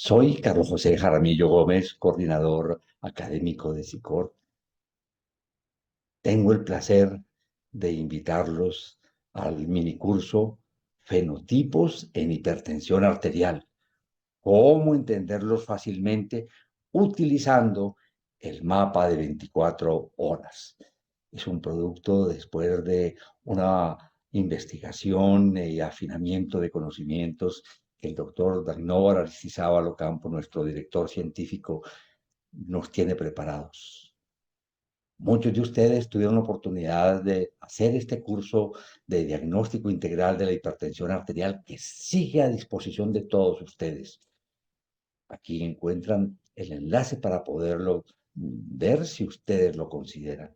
Soy Carlos José Jaramillo Gómez, coordinador académico de SICOR. Tengo el placer de invitarlos al minicurso Fenotipos en hipertensión arterial. Cómo entenderlos fácilmente utilizando el mapa de 24 horas. Es un producto después de una investigación y afinamiento de conocimientos que el doctor Dagnóvar Aristizábal Campo, nuestro director científico, nos tiene preparados. Muchos de ustedes tuvieron la oportunidad de hacer este curso de diagnóstico integral de la hipertensión arterial que sigue a disposición de todos ustedes. Aquí encuentran el enlace para poderlo ver si ustedes lo consideran.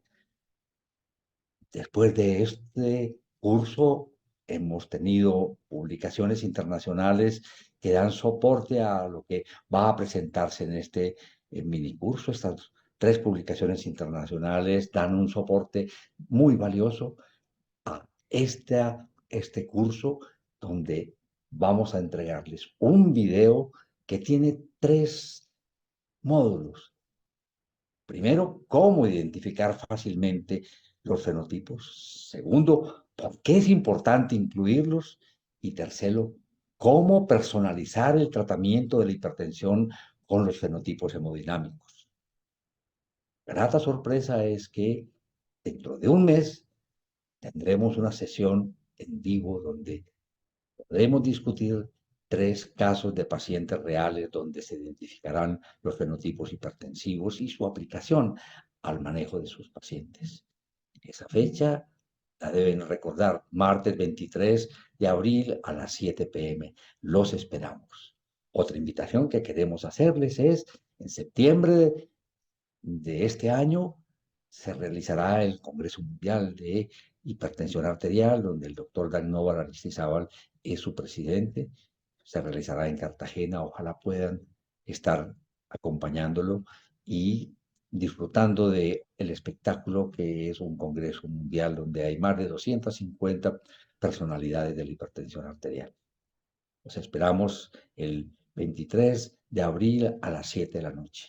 Después de este curso, hemos tenido publicaciones internacionales que dan soporte a lo que va a presentarse en este mini curso. Estas tres publicaciones internacionales dan un soporte muy valioso a este curso, donde vamos a entregarles un video que tiene tres módulos. Primero, cómo identificar fácilmente los fenotipos. Segundo, por qué es importante incluirlos. Y tercero, cómo personalizar el tratamiento de la hipertensión con los fenotipos hemodinámicos. Grata sorpresa es que dentro de un mes tendremos una sesión en vivo donde podremos discutir tres casos de pacientes reales donde se identificarán los fenotipos hipertensivos y su aplicación al manejo de sus pacientes. Esa fecha la deben recordar, martes 23 de abril a las 7 p.m. Los esperamos. Otra invitación que queremos hacerles es, en septiembre de este año se realizará el Congreso Mundial de Hipertensión Arterial, donde el doctor Dagnóvar Aristizábal es su presidente. Se realizará en Cartagena. Ojalá puedan estar acompañándolo y disfrutando de el espectáculo que es un Congreso Mundial donde hay más de 250 personalidades de la hipertensión arterial. Los esperamos el 23 de abril a las 7 de la noche.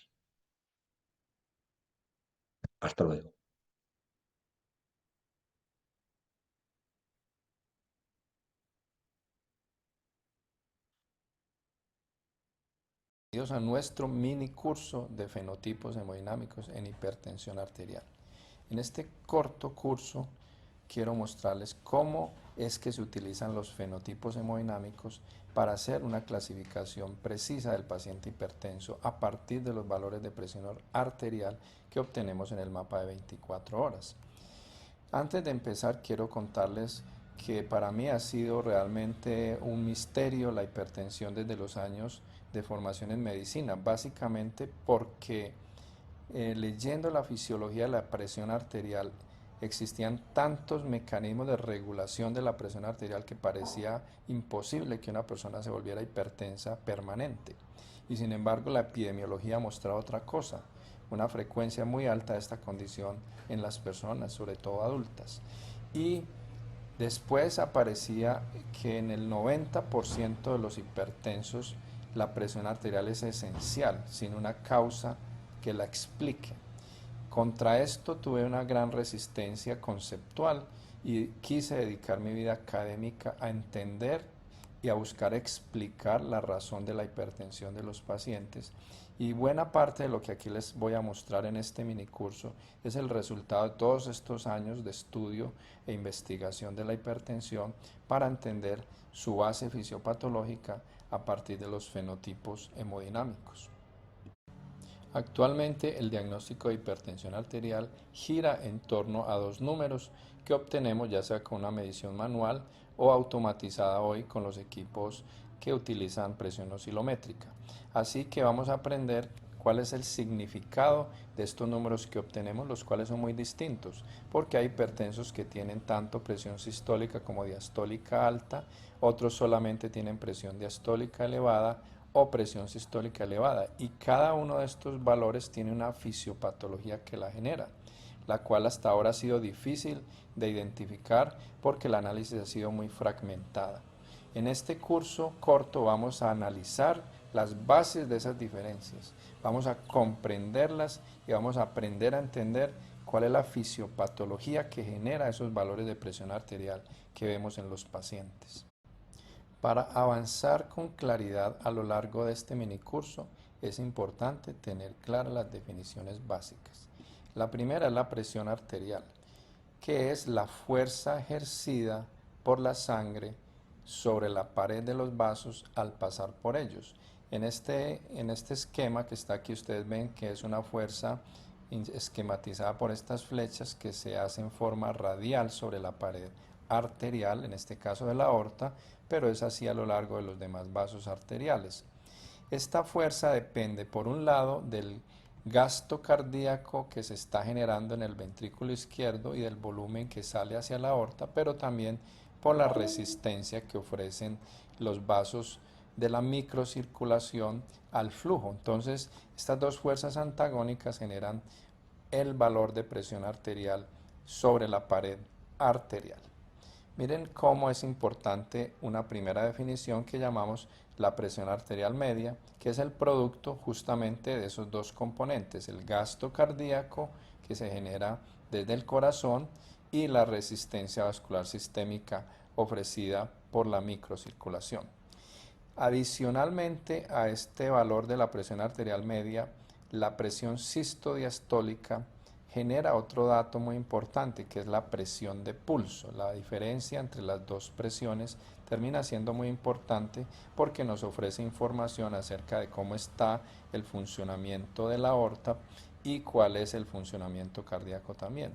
Hasta luego. Bienvenidos a nuestro mini curso de fenotipos hemodinámicos en hipertensión arterial. En este corto curso quiero mostrarles cómo es que se utilizan los fenotipos hemodinámicos para hacer una clasificación precisa del paciente hipertenso a partir de los valores de presión arterial que obtenemos en el mapa de 24 horas. Antes de empezar, quiero contarles que para mí ha sido realmente un misterio la hipertensión desde los años de formación en medicina, básicamente porque leyendo la fisiología de la presión arterial existían tantos mecanismos de regulación de la presión arterial que parecía imposible que una persona se volviera hipertensa permanente. Y sin embargo la epidemiología mostraba otra cosa, una frecuencia muy alta de esta condición en las personas, sobre todo adultas. Y después aparecía que en el 90% de los hipertensos la presión arterial es esencial, sin una causa que la explique. Contra esto tuve una gran resistencia conceptual y quise dedicar mi vida académica a entender y a buscar explicar la razón de la hipertensión de los pacientes. Y buena parte de lo que aquí les voy a mostrar en este minicurso es el resultado de todos estos años de estudio e investigación de la hipertensión para entender su base fisiopatológica a partir de los fenotipos hemodinámicos. Actualmente el diagnóstico de hipertensión arterial gira en torno a dos números que obtenemos ya sea con una medición manual o automatizada hoy con los equipos que utilizan presión oscilométrica. Así que vamos a aprender cuál es el significado de estos números que obtenemos, los cuales son muy distintos, porque hay hipertensos que tienen tanto presión sistólica como diastólica alta, otros solamente tienen presión diastólica elevada o presión sistólica elevada, y cada uno de estos valores tiene una fisiopatología que la genera, la cual hasta ahora ha sido difícil de identificar porque el análisis ha sido muy fragmentada. En este curso corto vamos a analizar las bases de esas diferencias. Vamos a comprenderlas y vamos a aprender a entender cuál es la fisiopatología que genera esos valores de presión arterial que vemos en los pacientes. Para avanzar con claridad a lo largo de este minicurso, es importante tener claras las definiciones básicas. La primera es la presión arterial, que es la fuerza ejercida por la sangre sobre la pared de los vasos al pasar por ellos. En este esquema que está aquí, ustedes ven que es una fuerza esquematizada por estas flechas que se hace en forma radial sobre la pared arterial, en este caso de la aorta, pero es así a lo largo de los demás vasos arteriales. Esta fuerza depende, por un lado, del gasto cardíaco que se está generando en el ventrículo izquierdo y del volumen que sale hacia la aorta, pero también por la resistencia que ofrecen los vasos de la microcirculación al flujo. Entonces, estas dos fuerzas antagónicas generan el valor de presión arterial sobre la pared arterial. Miren cómo es importante una primera definición que llamamos la presión arterial media, que es el producto justamente de esos dos componentes, el gasto cardíaco que se genera desde el corazón y la resistencia vascular sistémica ofrecida por la microcirculación. Adicionalmente a este valor de la presión arterial media, la presión sistodiastólica genera otro dato muy importante, que es la presión de pulso. La diferencia entre las dos presiones termina siendo muy importante porque nos ofrece información acerca de cómo está el funcionamiento de la aorta y cuál es el funcionamiento cardíaco también.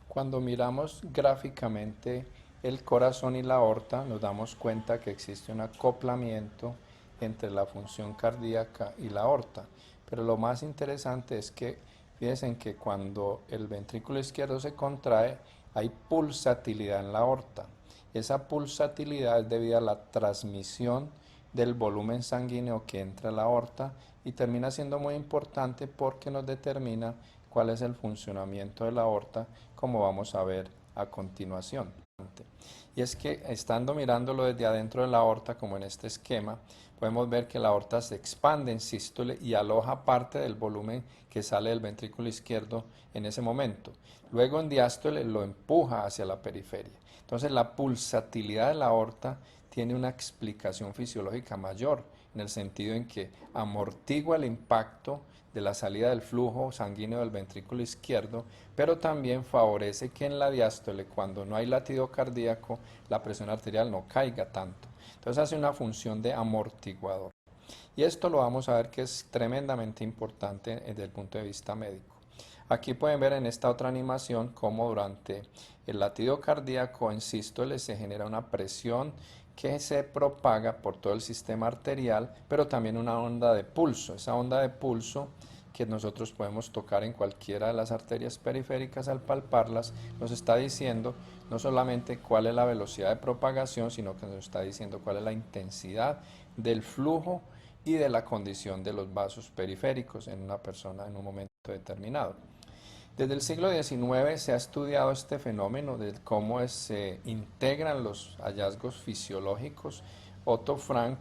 Cuando miramos gráficamente el corazón y la aorta, nos damos cuenta que existe un acoplamiento entre la función cardíaca y la aorta. Pero lo más interesante es que fíjense que cuando el ventrículo izquierdo se contrae, hay pulsatilidad en la aorta. Esa pulsatilidad es debido a la transmisión del volumen sanguíneo que entra a la aorta y termina siendo muy importante porque nos determina cuál es el funcionamiento de la aorta, como vamos a ver a continuación. Y es que estando mirándolo desde adentro de la aorta, como en este esquema, podemos ver que la aorta se expande en sístole y aloja parte del volumen que sale del ventrículo izquierdo en ese momento. Luego en diástole lo empuja hacia la periferia. Entonces la pulsatilidad de la aorta tiene una explicación fisiológica mayor, en el sentido en que amortigua el impacto de la salida del flujo sanguíneo del ventrículo izquierdo, pero también favorece que en la diástole, cuando no hay latido cardíaco, la presión arterial no caiga tanto. Entonces hace una función de amortiguador. Y esto lo vamos a ver que es tremendamente importante desde el punto de vista médico. Aquí pueden ver en esta otra animación cómo durante el latido cardíaco en sístole se genera una presión que se propaga por todo el sistema arterial, pero también una onda de pulso. Esa onda de pulso que nosotros podemos tocar en cualquiera de las arterias periféricas al palparlas, nos está diciendo no solamente cuál es la velocidad de propagación, sino que nos está diciendo cuál es la intensidad del flujo y de la condición de los vasos periféricos en una persona en un momento determinado. Desde el siglo XIX se ha estudiado este fenómeno de cómo se integran los hallazgos fisiológicos. Otto Frank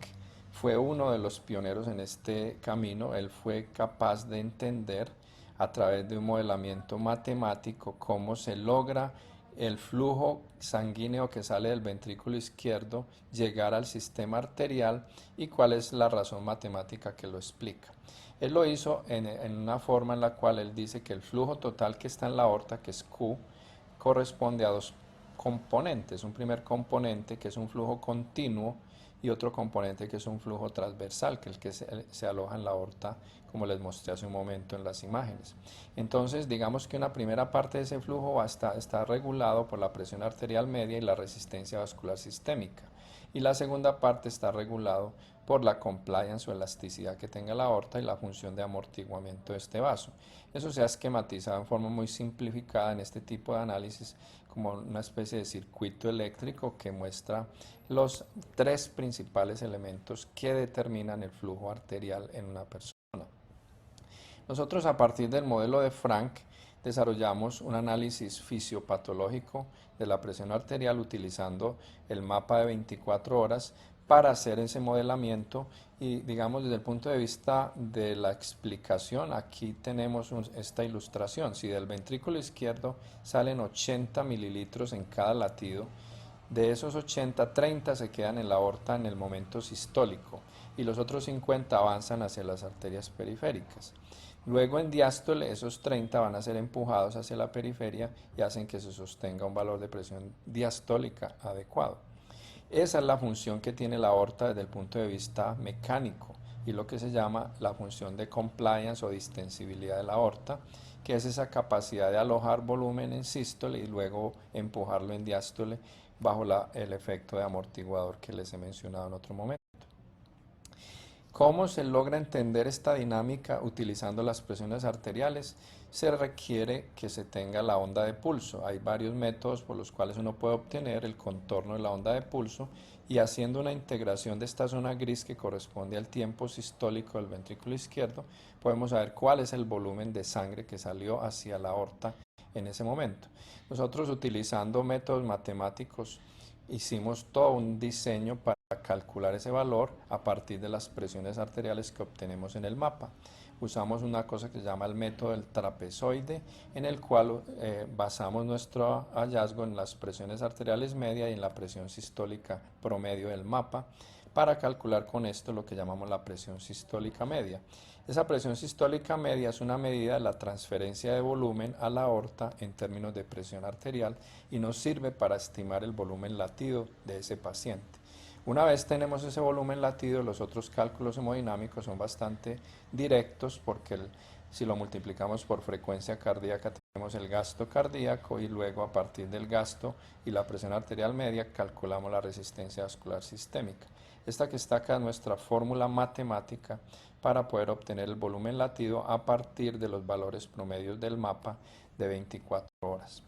fue uno de los pioneros en este camino. Él fue capaz de entender a través de un modelamiento matemático cómo se logra el flujo sanguíneo que sale del ventrículo izquierdo llegar al sistema arterial y cuál es la razón matemática que lo explica. Él lo hizo en una forma en la cual él dice que el flujo total que está en la aorta, que es Q, corresponde a dos componentes. Un primer componente que es un flujo continuo y otro componente que es un flujo transversal, que es el que se aloja en la aorta, como les mostré hace un momento en las imágenes. Entonces, digamos que una primera parte de ese flujo está regulado por la presión arterial media y la resistencia vascular sistémica. Y la segunda parte está regulado por la compliance o elasticidad que tenga la aorta y la función de amortiguamiento de este vaso. Eso se ha esquematizado en forma muy simplificada en este tipo de análisis como una especie de circuito eléctrico que muestra los tres principales elementos que determinan el flujo arterial en una persona. Nosotros a partir del modelo de Frank desarrollamos un análisis fisiopatológico de la presión arterial utilizando el mapa de 24 horas para hacer ese modelamiento y digamos desde el punto de vista de la explicación, aquí tenemos esta ilustración. Si del ventrículo izquierdo salen 80 mililitros en cada latido, de esos 80, 30 se quedan en la aorta en el momento sistólico y los otros 50 avanzan hacia las arterias periféricas. Luego en diástole esos 30 van a ser empujados hacia la periferia y hacen que se sostenga un valor de presión diastólica adecuado. Esa es la función que tiene la aorta desde el punto de vista mecánico y lo que se llama la función de compliance o distensibilidad de la aorta, que es esa capacidad de alojar volumen en sístole y luego empujarlo en diástole bajo el efecto de amortiguador que les he mencionado en otro momento. ¿Cómo se logra entender esta dinámica utilizando las presiones arteriales? Se requiere que se tenga la onda de pulso. Hay varios métodos por los cuales uno puede obtener el contorno de la onda de pulso y haciendo una integración de esta zona gris que corresponde al tiempo sistólico del ventrículo izquierdo, podemos saber cuál es el volumen de sangre que salió hacia la aorta en ese momento. Nosotros utilizando métodos matemáticos hicimos todo un diseño para calcular ese valor a partir de las presiones arteriales que obtenemos en el mapa. Usamos una cosa que se llama el método del trapezoide, en el cual basamos nuestro hallazgo en las presiones arteriales media y en la presión sistólica promedio del mapa para calcular con esto lo que llamamos la presión sistólica media. Esa presión sistólica media es una medida de la transferencia de volumen a la aorta en términos de presión arterial y nos sirve para estimar el volumen latido de ese paciente. Una vez tenemos ese volumen latido, los otros cálculos hemodinámicos son bastante directos porque si lo multiplicamos por frecuencia cardíaca tenemos el gasto cardíaco y luego a partir del gasto y la presión arterial media calculamos la resistencia vascular sistémica. Esta que está acá es nuestra fórmula matemática para poder obtener el volumen latido a partir de los valores promedios del mapa de 24 horas.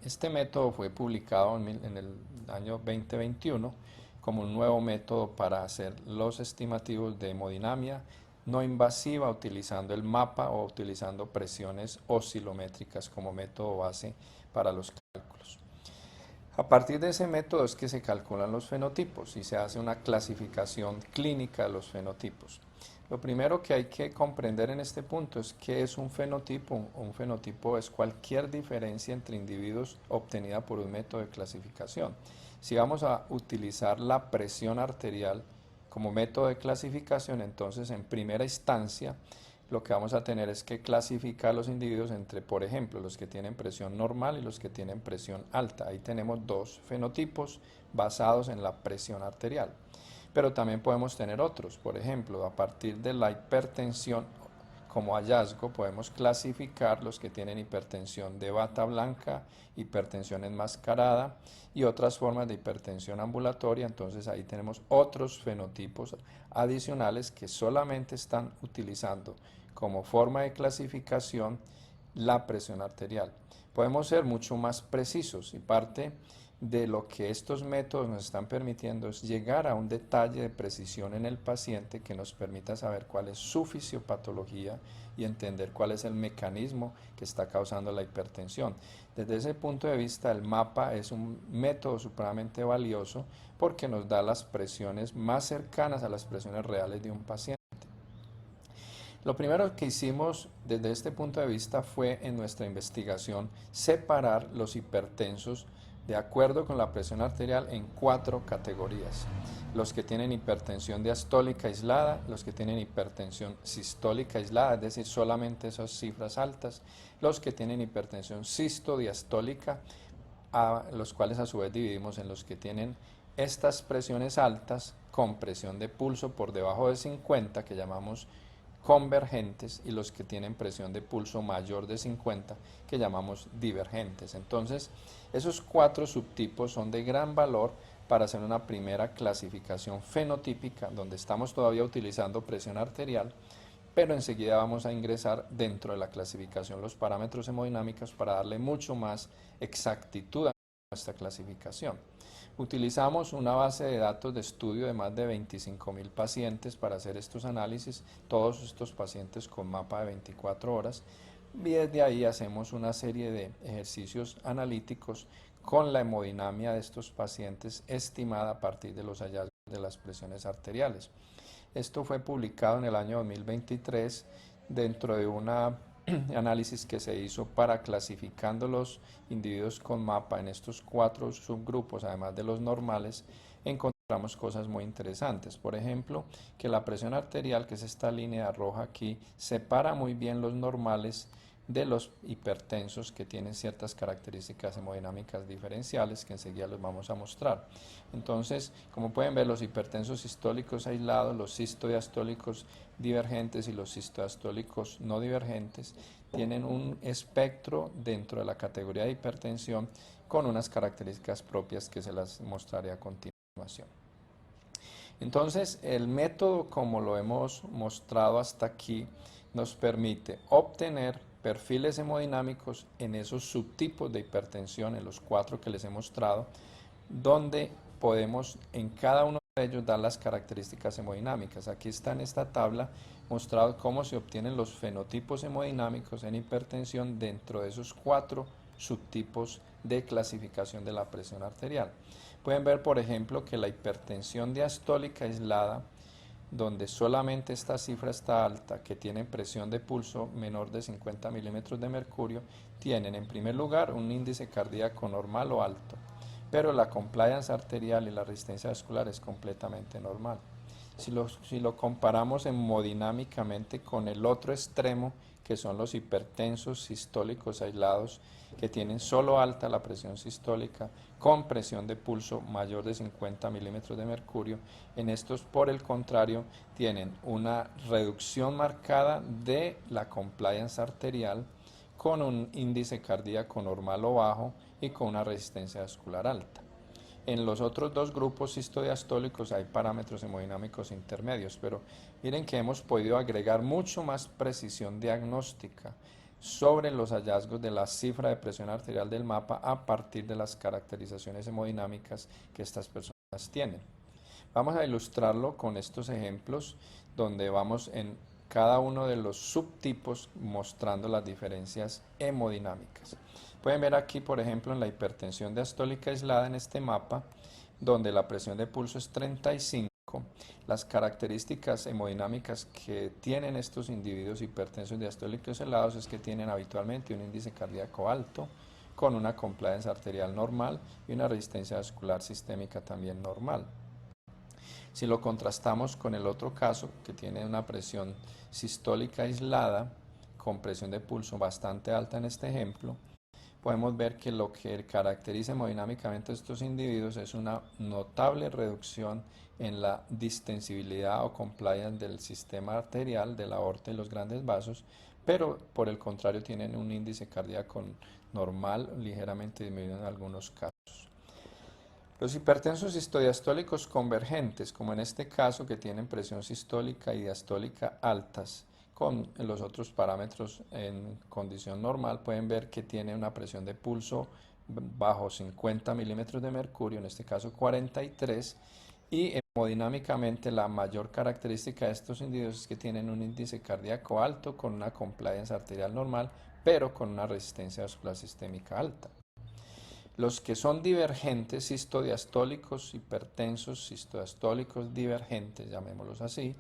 Este método fue publicado en el año 2021 como un nuevo método para hacer los estimativos de hemodinamia no invasiva utilizando el mapa o utilizando presiones oscilométricas como método base para los cálculos. A partir de ese método es que se calculan los fenotipos y se hace una clasificación clínica de los fenotipos. Lo primero que hay que comprender en este punto es qué es un fenotipo. Un fenotipo es cualquier diferencia entre individuos obtenida por un método de clasificación. Si vamos a utilizar la presión arterial como método de clasificación, entonces en primera instancia lo que vamos a tener es que clasificar los individuos entre, por ejemplo, los que tienen presión normal y los que tienen presión alta. Ahí tenemos dos fenotipos basados en la presión arterial. Pero también podemos tener otros, por ejemplo, a partir de la hipertensión como hallazgo podemos clasificar los que tienen hipertensión de bata blanca, hipertensión enmascarada y otras formas de hipertensión ambulatoria. Entonces ahí tenemos otros fenotipos adicionales que solamente están utilizando como forma de clasificación la presión arterial. Podemos ser mucho más precisos y parte de lo que estos métodos nos están permitiendo es llegar a un detalle de precisión en el paciente que nos permita saber cuál es su fisiopatología y entender cuál es el mecanismo que está causando la hipertensión. Desde ese punto de vista, el mapa es un método supremamente valioso porque nos da las presiones más cercanas a las presiones reales de un paciente. Lo primero que hicimos desde este punto de vista fue en nuestra investigación separar los hipertensos de acuerdo con la presión arterial en 4 categorías. Los que tienen hipertensión diastólica aislada, los que tienen hipertensión sistólica aislada, es decir, solamente esas cifras altas, los que tienen hipertensión sistodiastólica, a los cuales a su vez dividimos en los que tienen estas presiones altas con presión de pulso por debajo de 50, que llamamos convergentes, y los que tienen presión de pulso mayor de 50 que llamamos divergentes. Entonces, esos 4 subtipos son de gran valor para hacer una primera clasificación fenotípica donde estamos todavía utilizando presión arterial, pero enseguida vamos a ingresar dentro de la clasificación los parámetros hemodinámicos para darle mucho más exactitud a nuestra clasificación. Utilizamos una base de datos de estudio de más de 25.000 pacientes para hacer estos análisis, todos estos pacientes con mapa de 24 horas, y desde ahí hacemos una serie de ejercicios analíticos con la hemodinamia de estos pacientes estimada a partir de los hallazgos de las presiones arteriales. Esto fue publicado en el año 2023 dentro de un análisis que se hizo para clasificando los individuos con MAPA en estos 4 subgrupos, además de los normales. Encontramos cosas muy interesantes. Por ejemplo, que la presión arterial, que es esta línea roja aquí, separa muy bien los normales de los hipertensos, que tienen ciertas características hemodinámicas diferenciales que enseguida los vamos a mostrar. Entonces, como pueden ver, los hipertensos sistólicos aislados, los sistodiastólicos divergentes y los sistodiastólicos no divergentes tienen un espectro dentro de la categoría de hipertensión con unas características propias que se las mostraré a continuación. Entonces, el método, como lo hemos mostrado hasta aquí, nos permite obtener perfiles hemodinámicos en esos subtipos de hipertensión, en los 4 que les he mostrado, donde podemos en cada uno de ellos dar las características hemodinámicas. Aquí está en esta tabla mostrado cómo se obtienen los fenotipos hemodinámicos en hipertensión dentro de esos 4 subtipos de clasificación de la presión arterial. Pueden ver, por ejemplo, que la hipertensión diastólica aislada, donde solamente esta cifra está alta, que tienen presión de pulso menor de 50 milímetros de mercurio, tienen en primer lugar un índice cardíaco normal o alto, pero la compliance arterial y la resistencia vascular es completamente normal. Si lo comparamos hemodinámicamente con el otro extremo, que son los hipertensos sistólicos aislados, que tienen solo alta la presión sistólica, con presión de pulso mayor de 50 milímetros de mercurio, en estos, por el contrario, tienen una reducción marcada de la compliance arterial, con un índice cardíaco normal o bajo y con una resistencia vascular alta. En los otros 2 grupos sistodiastólicos hay parámetros hemodinámicos intermedios, pero miren que hemos podido agregar mucho más precisión diagnóstica sobre los hallazgos de la cifra de presión arterial del MAPA a partir de las caracterizaciones hemodinámicas que estas personas tienen. Vamos a ilustrarlo con estos ejemplos donde vamos en cada uno de los subtipos mostrando las diferencias hemodinámicas. Pueden ver aquí, por ejemplo, en la hipertensión diastólica aislada en este mapa, donde la presión de pulso es 35, las características hemodinámicas que tienen estos individuos hipertensos diastólicos aislados es que tienen habitualmente un índice cardíaco alto, con una compliance arterial normal y una resistencia vascular sistémica también normal. Si lo contrastamos con el otro caso, que tiene una presión sistólica aislada, con presión de pulso bastante alta en este ejemplo, podemos ver que lo que caracteriza hemodinámicamente a estos individuos es una notable reducción en la distensibilidad o compliance del sistema arterial, de la aorta y los grandes vasos, pero por el contrario tienen un índice cardíaco normal, ligeramente disminuido en algunos casos. Los hipertensos sistodiastólicos convergentes, como en este caso que tienen presión sistólica y diastólica altas, con los otros parámetros en condición normal, pueden ver que tiene una presión de pulso bajo 50 milímetros de mercurio, en este caso 43, y hemodinámicamente la mayor característica de estos individuos es que tienen un índice cardíaco alto con una compliance arterial normal, pero con una resistencia vascular sistémica alta. Los que son divergentes, sistodiastólicos, hipertensos, sistodiastólicos divergentes, llamémoslos así,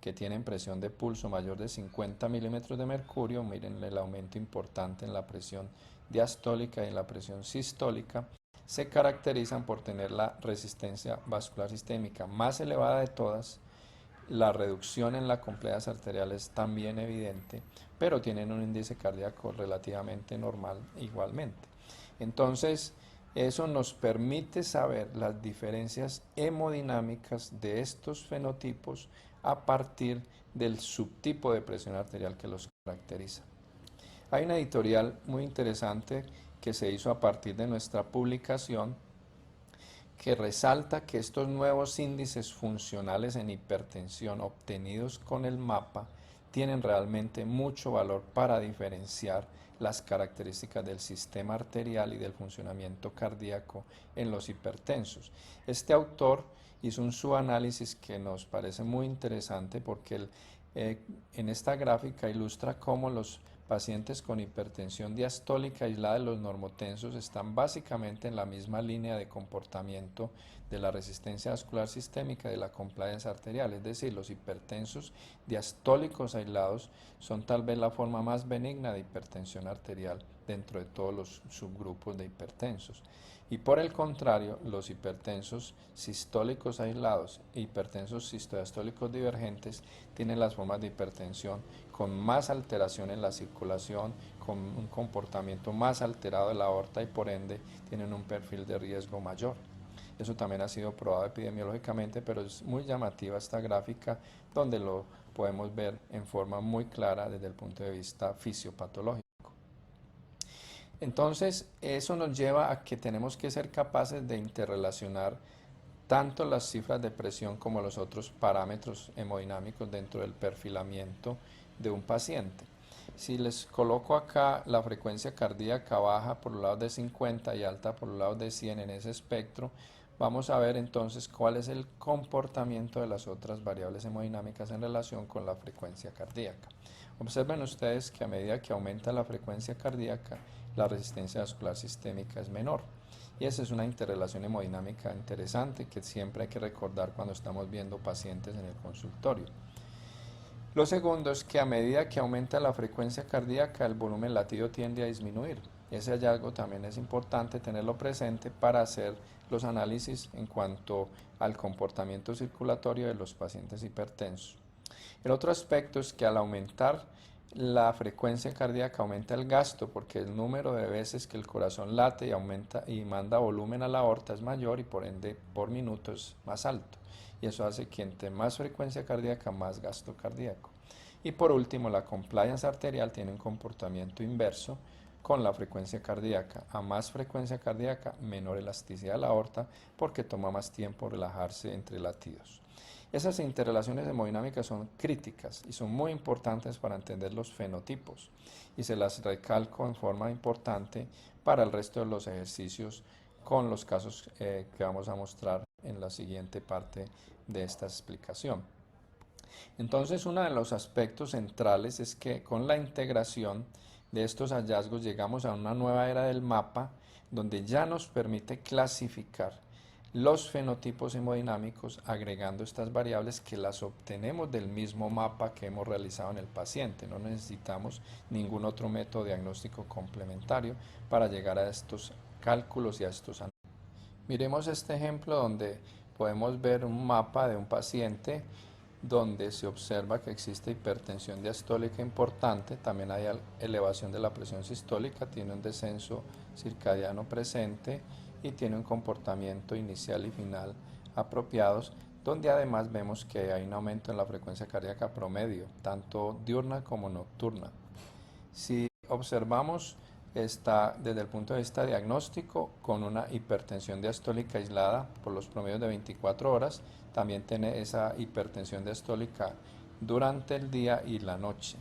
que tienen presión de pulso mayor de 50 milímetros de mercurio, miren el aumento importante en la presión diastólica y en la presión sistólica, se caracterizan por tener la resistencia vascular sistémica más elevada de todas, la reducción en la compliance arterial es también evidente, pero tienen un índice cardíaco relativamente normal igualmente. Entonces, eso nos permite saber las diferencias hemodinámicas de estos fenotipos a partir del subtipo de presión arterial que los caracteriza. Hay una editorial muy interesante que se hizo a partir de nuestra publicación que resalta que estos nuevos índices funcionales en hipertensión obtenidos con el MAPA tienen realmente mucho valor para diferenciar las características del sistema arterial y del funcionamiento cardíaco en los hipertensos. Este autor hizo un subanálisis que nos parece muy interesante porque en esta gráfica ilustra cómo los pacientes con hipertensión diastólica aislada de los normotensos están básicamente en la misma línea de comportamiento de la resistencia vascular sistémica y de la compliance arterial, es decir, los hipertensos diastólicos aislados son tal vez la forma más benigna de hipertensión arterial dentro de todos los subgrupos de hipertensos. Y por el contrario, los hipertensos sistólicos aislados e hipertensos sistodiastólicos divergentes tienen las formas de hipertensión con más alteración en la circulación, con un comportamiento más alterado de la aorta y por ende tienen un perfil de riesgo mayor. Eso también ha sido probado epidemiológicamente, pero es muy llamativa esta gráfica donde lo podemos ver en forma muy clara desde el punto de vista fisiopatológico. Entonces, eso nos lleva a que tenemos que ser capaces de interrelacionar tanto las cifras de presión como los otros parámetros hemodinámicos dentro del perfilamiento de un paciente. Si les coloco acá la frecuencia cardíaca baja por los lados de 50 y alta por los lados de 100 en ese espectro, vamos a ver entonces cuál es el comportamiento de las otras variables hemodinámicas en relación con la frecuencia cardíaca. Observen ustedes que a medida que aumenta la frecuencia cardíaca, la resistencia vascular sistémica es menor. Y esa es una interrelación hemodinámica interesante que siempre hay que recordar cuando estamos viendo pacientes en el consultorio. Lo segundo es que a medida que aumenta la frecuencia cardíaca, el volumen latido tiende a disminuir. Ese hallazgo también es importante tenerlo presente para hacer los análisis en cuanto al comportamiento circulatorio de los pacientes hipertensos. El otro aspecto es que al aumentar la frecuencia cardíaca aumenta el gasto porque el número de veces que el corazón late y aumenta y manda volumen a la aorta es mayor y por ende por minuto es más alto. Y eso hace que entre más frecuencia cardíaca, más gasto cardíaco. Y por último, la compliance arterial tiene un comportamiento inverso con la frecuencia cardíaca. A más frecuencia cardíaca, menor elasticidad de la aorta porque toma más tiempo relajarse entre latidos. Esas interrelaciones hemodinámicas son críticas y son muy importantes para entender los fenotipos y se las recalco en forma importante para el resto de los ejercicios con los casos que vamos a mostrar en la siguiente parte de esta explicación. Entonces, uno de los aspectos centrales es que con la integración de estos hallazgos llegamos a una nueva era del mapa donde ya nos permite clasificar los fenotipos hemodinámicos agregando estas variables que las obtenemos del mismo mapa que hemos realizado en el paciente. No necesitamos ningún otro método diagnóstico complementario para llegar a estos cálculos y a estos análisis. Miremos este ejemplo donde podemos ver un mapa de un paciente donde se observa que existe hipertensión diastólica importante, también hay elevación de la presión sistólica, tiene un descenso circadiano presente y tiene un comportamiento inicial y final apropiados, donde además vemos que hay un aumento en la frecuencia cardíaca promedio, tanto diurna como nocturna. Si observamos está desde el punto de vista diagnóstico con una hipertensión diastólica aislada por los promedios de 24 horas, también tiene esa hipertensión diastólica durante el día y la noche.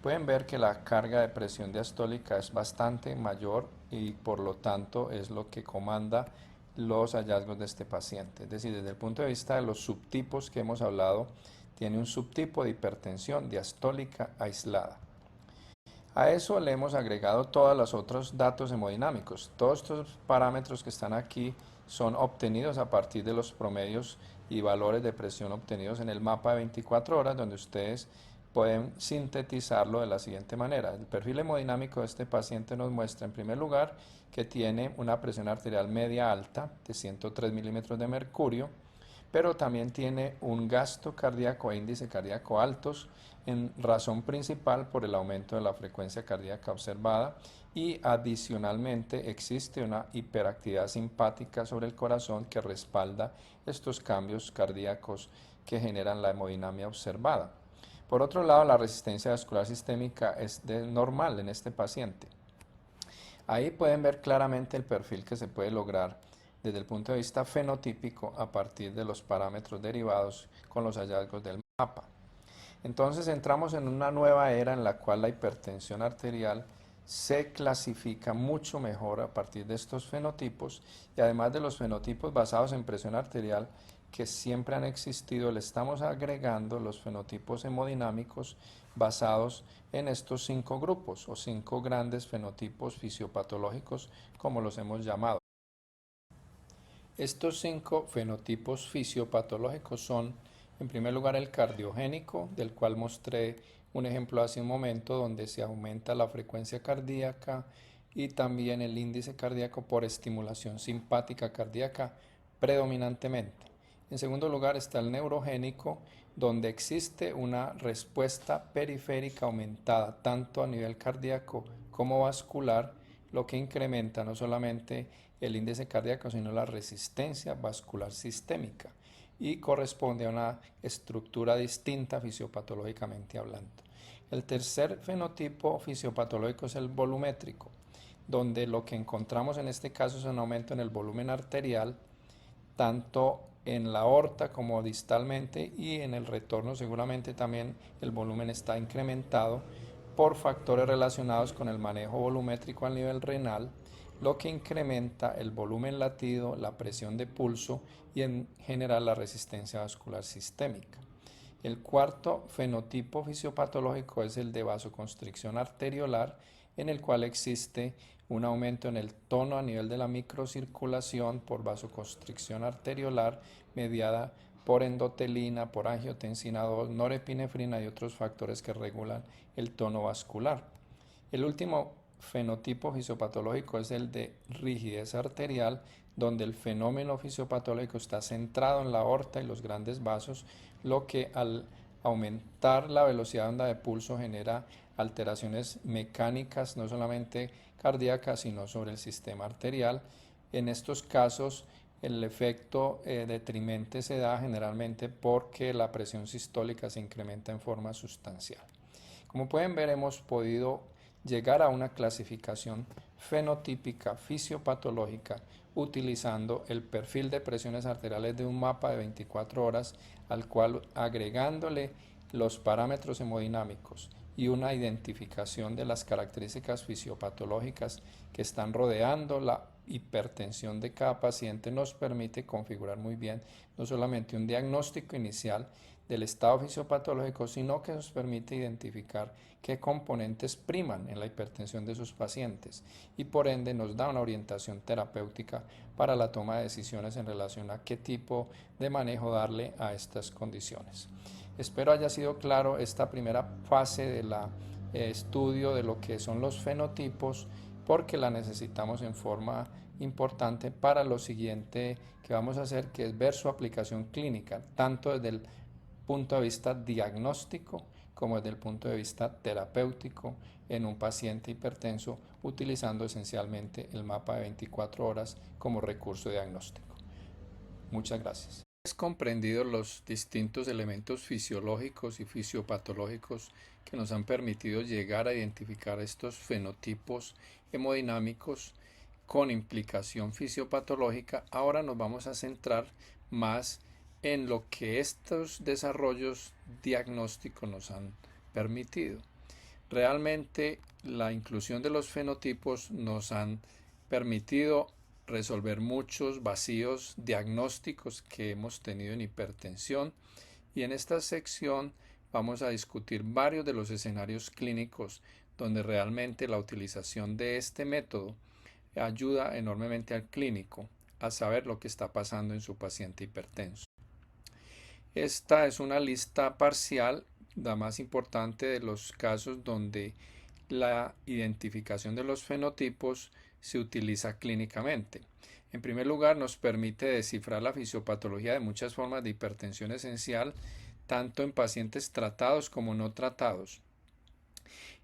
Pueden ver que la carga de presión diastólica es bastante mayor y por lo tanto es lo que comanda los hallazgos de este paciente. Es decir, desde el punto de vista de los subtipos que hemos hablado, tiene un subtipo de hipertensión diastólica aislada. A eso le hemos agregado todos los otros datos hemodinámicos. Todos estos parámetros que están aquí son obtenidos a partir de los promedios y valores de presión obtenidos en el mapa de 24 horas, donde ustedes pueden sintetizarlo de la siguiente manera. El perfil hemodinámico de este paciente nos muestra, en primer lugar, que tiene una presión arterial media alta de 103 milímetros de mercurio, pero también tiene un gasto cardíaco e índice cardíaco altos, en razón principal por el aumento de la frecuencia cardíaca observada y adicionalmente existe una hiperactividad simpática sobre el corazón que respalda estos cambios cardíacos que generan la hemodinamia observada. Por otro lado, la resistencia vascular sistémica es normal en este paciente. Ahí pueden ver claramente el perfil que se puede lograr desde el punto de vista fenotípico a partir de los parámetros derivados con los hallazgos del mapa. Entonces entramos en una nueva era en la cual la hipertensión arterial se clasifica mucho mejor a partir de estos fenotipos y además de los fenotipos basados en presión arterial, que siempre han existido, le estamos agregando los fenotipos hemodinámicos basados en estos 5 grupos o 5 grandes fenotipos fisiopatológicos, como los hemos llamado. Estos 5 fenotipos fisiopatológicos son, en primer lugar, el cardiogénico, del cual mostré un ejemplo hace un momento, donde se aumenta la frecuencia cardíaca y también el índice cardíaco por estimulación simpática cardíaca predominantemente. En segundo lugar está el neurogénico, donde existe una respuesta periférica aumentada tanto a nivel cardíaco como vascular, lo que incrementa no solamente el índice cardíaco, sino la resistencia vascular sistémica y corresponde a una estructura distinta fisiopatológicamente hablando. El tercer fenotipo fisiopatológico es el volumétrico, donde lo que encontramos en este caso es un aumento en el volumen arterial, tanto en la aorta como distalmente, y en el retorno seguramente también el volumen está incrementado por factores relacionados con el manejo volumétrico a nivel renal, lo que incrementa el volumen latido, la presión de pulso y en general la resistencia vascular sistémica. El cuarto fenotipo fisiopatológico es el de vasoconstricción arteriolar, en el cual existe un aumento en el tono a nivel de la microcirculación por vasoconstricción arteriolar mediada por endotelina, por angiotensina 2, norepinefrina y otros factores que regulan el tono vascular. El último fenotipo fisiopatológico es el de rigidez arterial, donde el fenómeno fisiopatológico está centrado en la aorta y los grandes vasos, lo que al aumentar la velocidad de onda de pulso genera alteraciones mecánicas, no solamente cardíacas, sino sobre el sistema arterial. En estos casos, el efecto detrimente se da generalmente porque la presión sistólica se incrementa en forma sustancial. Como pueden ver, hemos podido llegar a una clasificación fenotípica fisiopatológica utilizando el perfil de presiones arteriales de un mapa de 24 horas, al cual agregándole los parámetros hemodinámicos y una identificación de las características fisiopatológicas que están rodeando la hipertensión de cada paciente, nos permite configurar muy bien no solamente un diagnóstico inicial del estado fisiopatológico, sino que nos permite identificar qué componentes priman en la hipertensión de sus pacientes y por ende nos da una orientación terapéutica para la toma de decisiones en relación a qué tipo de manejo darle a estas condiciones. Espero haya sido claro esta primera fase del estudio de lo que son los fenotipos, porque la necesitamos en forma importante para lo siguiente que vamos a hacer, que es ver su aplicación clínica, tanto desde el punto de vista diagnóstico como desde el punto de vista terapéutico en un paciente hipertenso, utilizando esencialmente el mapa de 24 horas como recurso diagnóstico. Muchas gracias. ¿Has comprendido los distintos elementos fisiológicos y fisiopatológicos que nos han permitido llegar a identificar estos fenotipos hemodinámicos con implicación fisiopatológica? Ahora nos vamos a centrar más en lo que estos desarrollos diagnósticos nos han permitido. Realmente la inclusión de los fenotipos nos han permitido resolver muchos vacíos diagnósticos que hemos tenido en hipertensión, y en esta sección vamos a discutir varios de los escenarios clínicos donde realmente la utilización de este método ayuda enormemente al clínico a saber lo que está pasando en su paciente hipertenso. Esta es una lista parcial, la más importante de los casos donde la identificación de los fenotipos se utiliza clínicamente. En primer lugar, nos permite descifrar la fisiopatología de muchas formas de hipertensión esencial, tanto en pacientes tratados como no tratados.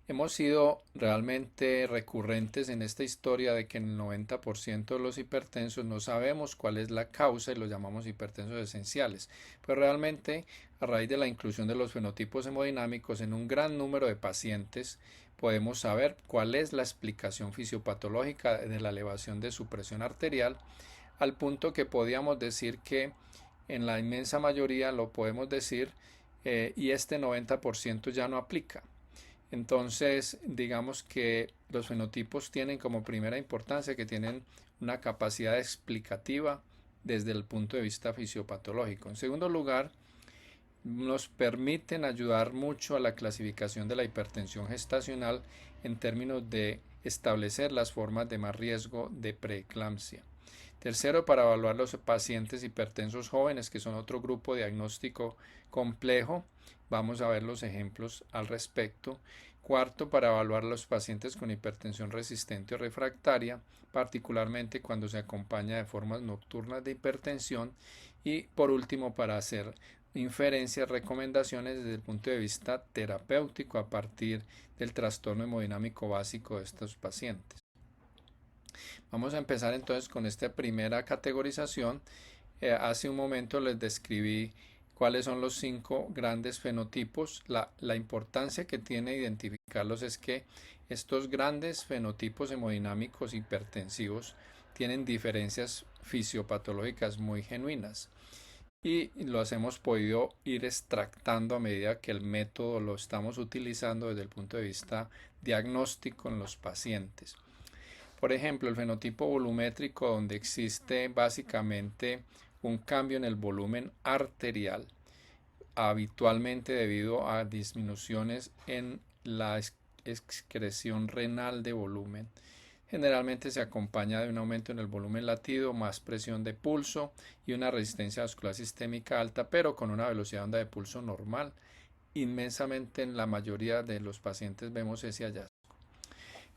Hemos sido realmente recurrentes en esta historia de que en el 90% de los hipertensos no sabemos cuál es la causa y los llamamos hipertensos esenciales, pero realmente a raíz de la inclusión de los fenotipos hemodinámicos en un gran número de pacientes podemos saber cuál es la explicación fisiopatológica de la elevación de su presión arterial, al punto que podíamos decir que en la inmensa mayoría lo podemos decir, y este 90% ya no aplica. Entonces, digamos que los fenotipos tienen como primera importancia que tienen una capacidad explicativa desde el punto de vista fisiopatológico. En segundo lugar, nos permiten ayudar mucho a la clasificación de la hipertensión gestacional en términos de establecer las formas de más riesgo de preeclampsia. Tercero, para evaluar los pacientes hipertensos jóvenes, que son otro grupo diagnóstico complejo. Vamos a ver los ejemplos al respecto. Cuarto, para evaluar los pacientes con hipertensión resistente o refractaria, particularmente cuando se acompaña de formas nocturnas de hipertensión. Y por último, para hacer inferencias, recomendaciones desde el punto de vista terapéutico a partir del trastorno hemodinámico básico de estos pacientes. Vamos a empezar entonces con esta primera categorización. Hace un momento les describí cuáles son los 5 grandes fenotipos. La importancia que tiene identificarlos es que estos grandes fenotipos hemodinámicos hipertensivos tienen diferencias fisiopatológicas muy genuinas y los hemos podido ir extractando a medida que el método lo estamos utilizando desde el punto de vista diagnóstico en los pacientes. Por ejemplo, el fenotipo volumétrico, donde existe básicamente un cambio en el volumen arterial, habitualmente debido a disminuciones en la excreción renal de volumen. Generalmente se acompaña de un aumento en el volumen latido, más presión de pulso y una resistencia vascular sistémica alta, pero con una velocidad de onda de pulso normal. Inmensamente en la mayoría de los pacientes vemos ese hallazgo.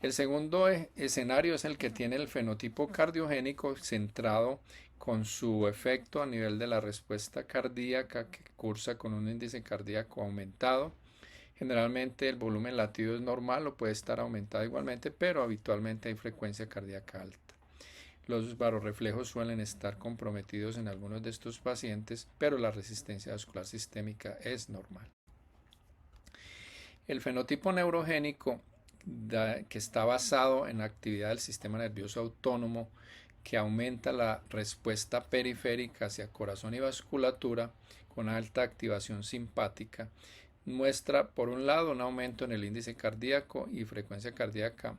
El segundo escenario es el que tiene el fenotipo cardiogénico centrado con su efecto a nivel de la respuesta cardíaca, que cursa con un índice cardíaco aumentado. Generalmente el volumen latido es normal o puede estar aumentado igualmente, pero habitualmente hay frecuencia cardíaca alta. Los barorreflejos suelen estar comprometidos en algunos de estos pacientes, pero la resistencia vascular sistémica es normal. El fenotipo neurogénico, que está basado en la actividad del sistema nervioso autónomo, que aumenta la respuesta periférica hacia corazón y vasculatura con alta activación simpática, muestra por un lado un aumento en el índice cardíaco y frecuencia cardíaca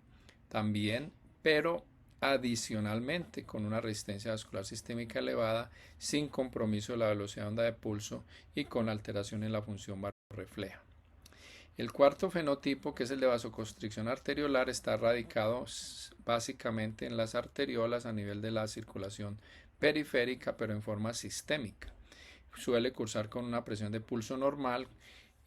también, pero adicionalmente con una resistencia vascular sistémica elevada, sin compromiso de la velocidad de onda de pulso y con alteración en la función barorrefleja. El cuarto fenotipo, que es el de vasoconstricción arteriolar, está radicado básicamente en las arteriolas a nivel de la circulación periférica, pero en forma sistémica. Suele cursar con una presión de pulso normal,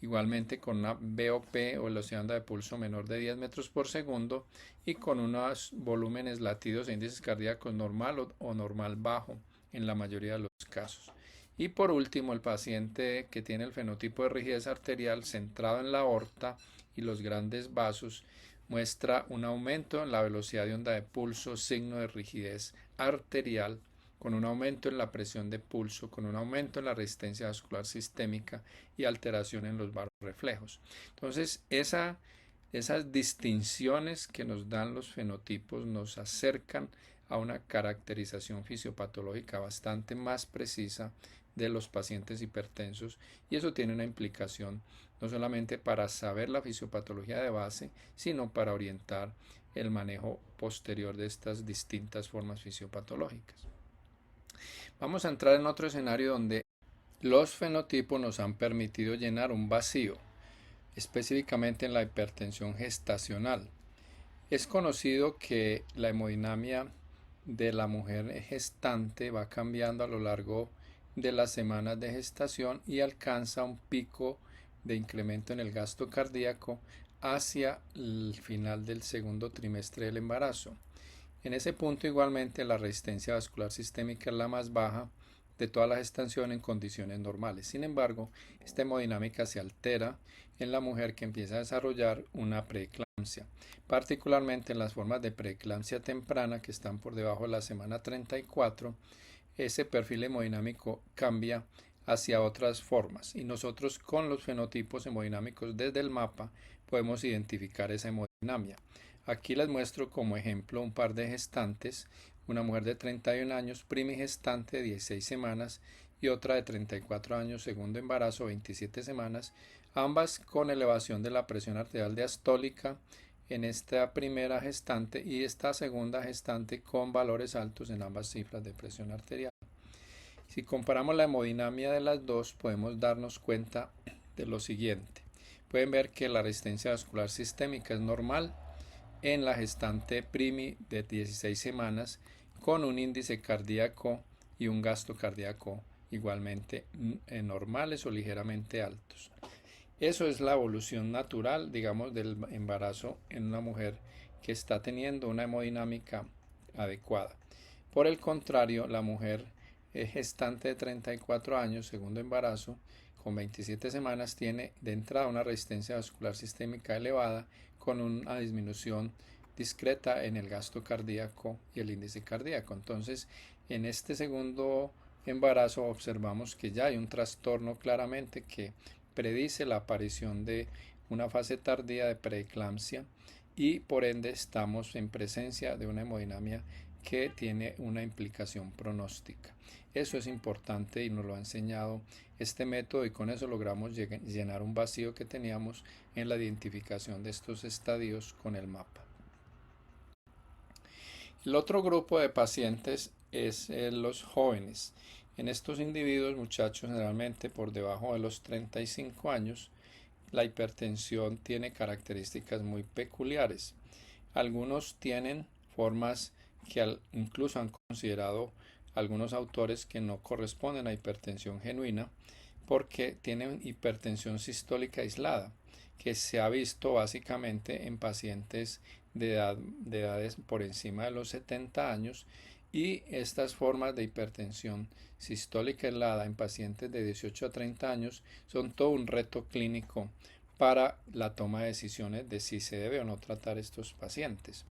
igualmente con una VOP o velocidad de onda de pulso menor de 10 metros por segundo y con unos volúmenes latidos e índices cardíacos normal o normal bajo en la mayoría de los casos. Y por último, el paciente que tiene el fenotipo de rigidez arterial centrado en la aorta y los grandes vasos muestra un aumento en la velocidad de onda de pulso, signo de rigidez arterial, con un aumento en la presión de pulso, con un aumento en la resistencia vascular sistémica y alteración en los barorreflejos. Entonces, esas distinciones que nos dan los fenotipos nos acercan a una caracterización fisiopatológica bastante más precisa de los pacientes hipertensos, y eso tiene una implicación no solamente para saber la fisiopatología de base, sino para orientar el manejo posterior de estas distintas formas fisiopatológicas. Vamos a entrar en otro escenario donde los fenotipos nos han permitido llenar un vacío, específicamente en la hipertensión gestacional. Es conocido que la hemodinamia de la mujer gestante va cambiando a lo largo de las semanas de gestación y alcanza un pico de incremento en el gasto cardíaco hacia el final del segundo trimestre del embarazo. En ese punto igualmente la resistencia vascular sistémica es la más baja de toda la gestación en condiciones normales. Sin embargo, esta hemodinámica se altera en la mujer que empieza a desarrollar una preeclampsia, particularmente en las formas de preeclampsia temprana que están por debajo de la semana 34. Ese perfil hemodinámico cambia hacia otras formas y nosotros con los fenotipos hemodinámicos desde el mapa podemos identificar esa hemodinamia. Aquí les muestro como ejemplo un par de gestantes, una mujer de 31 años primigestante de 16 semanas y otra de 34 años segundo embarazo 27 semanas, ambas con elevación de la presión arterial diastólica en esta primera gestante y esta segunda gestante con valores altos en ambas cifras de presión arterial. Si comparamos la hemodinamia de las dos, podemos darnos cuenta de lo siguiente. Pueden ver que la resistencia vascular sistémica es normal en la gestante primi de 16 semanas con un índice cardíaco y un gasto cardíaco igualmente normales o ligeramente altos. Eso es la evolución natural, digamos, del embarazo en una mujer que está teniendo una hemodinámica adecuada. Por el contrario, la mujer gestante de 34 años, segundo embarazo, con 27 semanas, tiene de entrada una resistencia vascular sistémica elevada con una disminución discreta en el gasto cardíaco y el índice cardíaco. Entonces, en este segundo embarazo observamos que ya hay un trastorno claramente que predice la aparición de una fase tardía de preeclampsia y por ende estamos en presencia de una hemodinamia que tiene una implicación pronóstica. Eso es importante y nos lo ha enseñado este método y con eso logramos llenar un vacío que teníamos en la identificación de estos estadios con el mapa. El otro grupo de pacientes es los jóvenes. En estos individuos, muchachos, generalmente por debajo de los 35 años, la hipertensión tiene características muy peculiares. Algunos tienen formas que incluso han considerado algunos autores que no corresponden a hipertensión genuina porque tienen hipertensión sistólica aislada, que se ha visto básicamente en pacientes de edades por encima de los 70 años y estas formas de hipertensión sistólica aislada en pacientes de 18 a 30 años son todo un reto clínico para la toma de decisiones de si se debe o no tratar estos pacientes.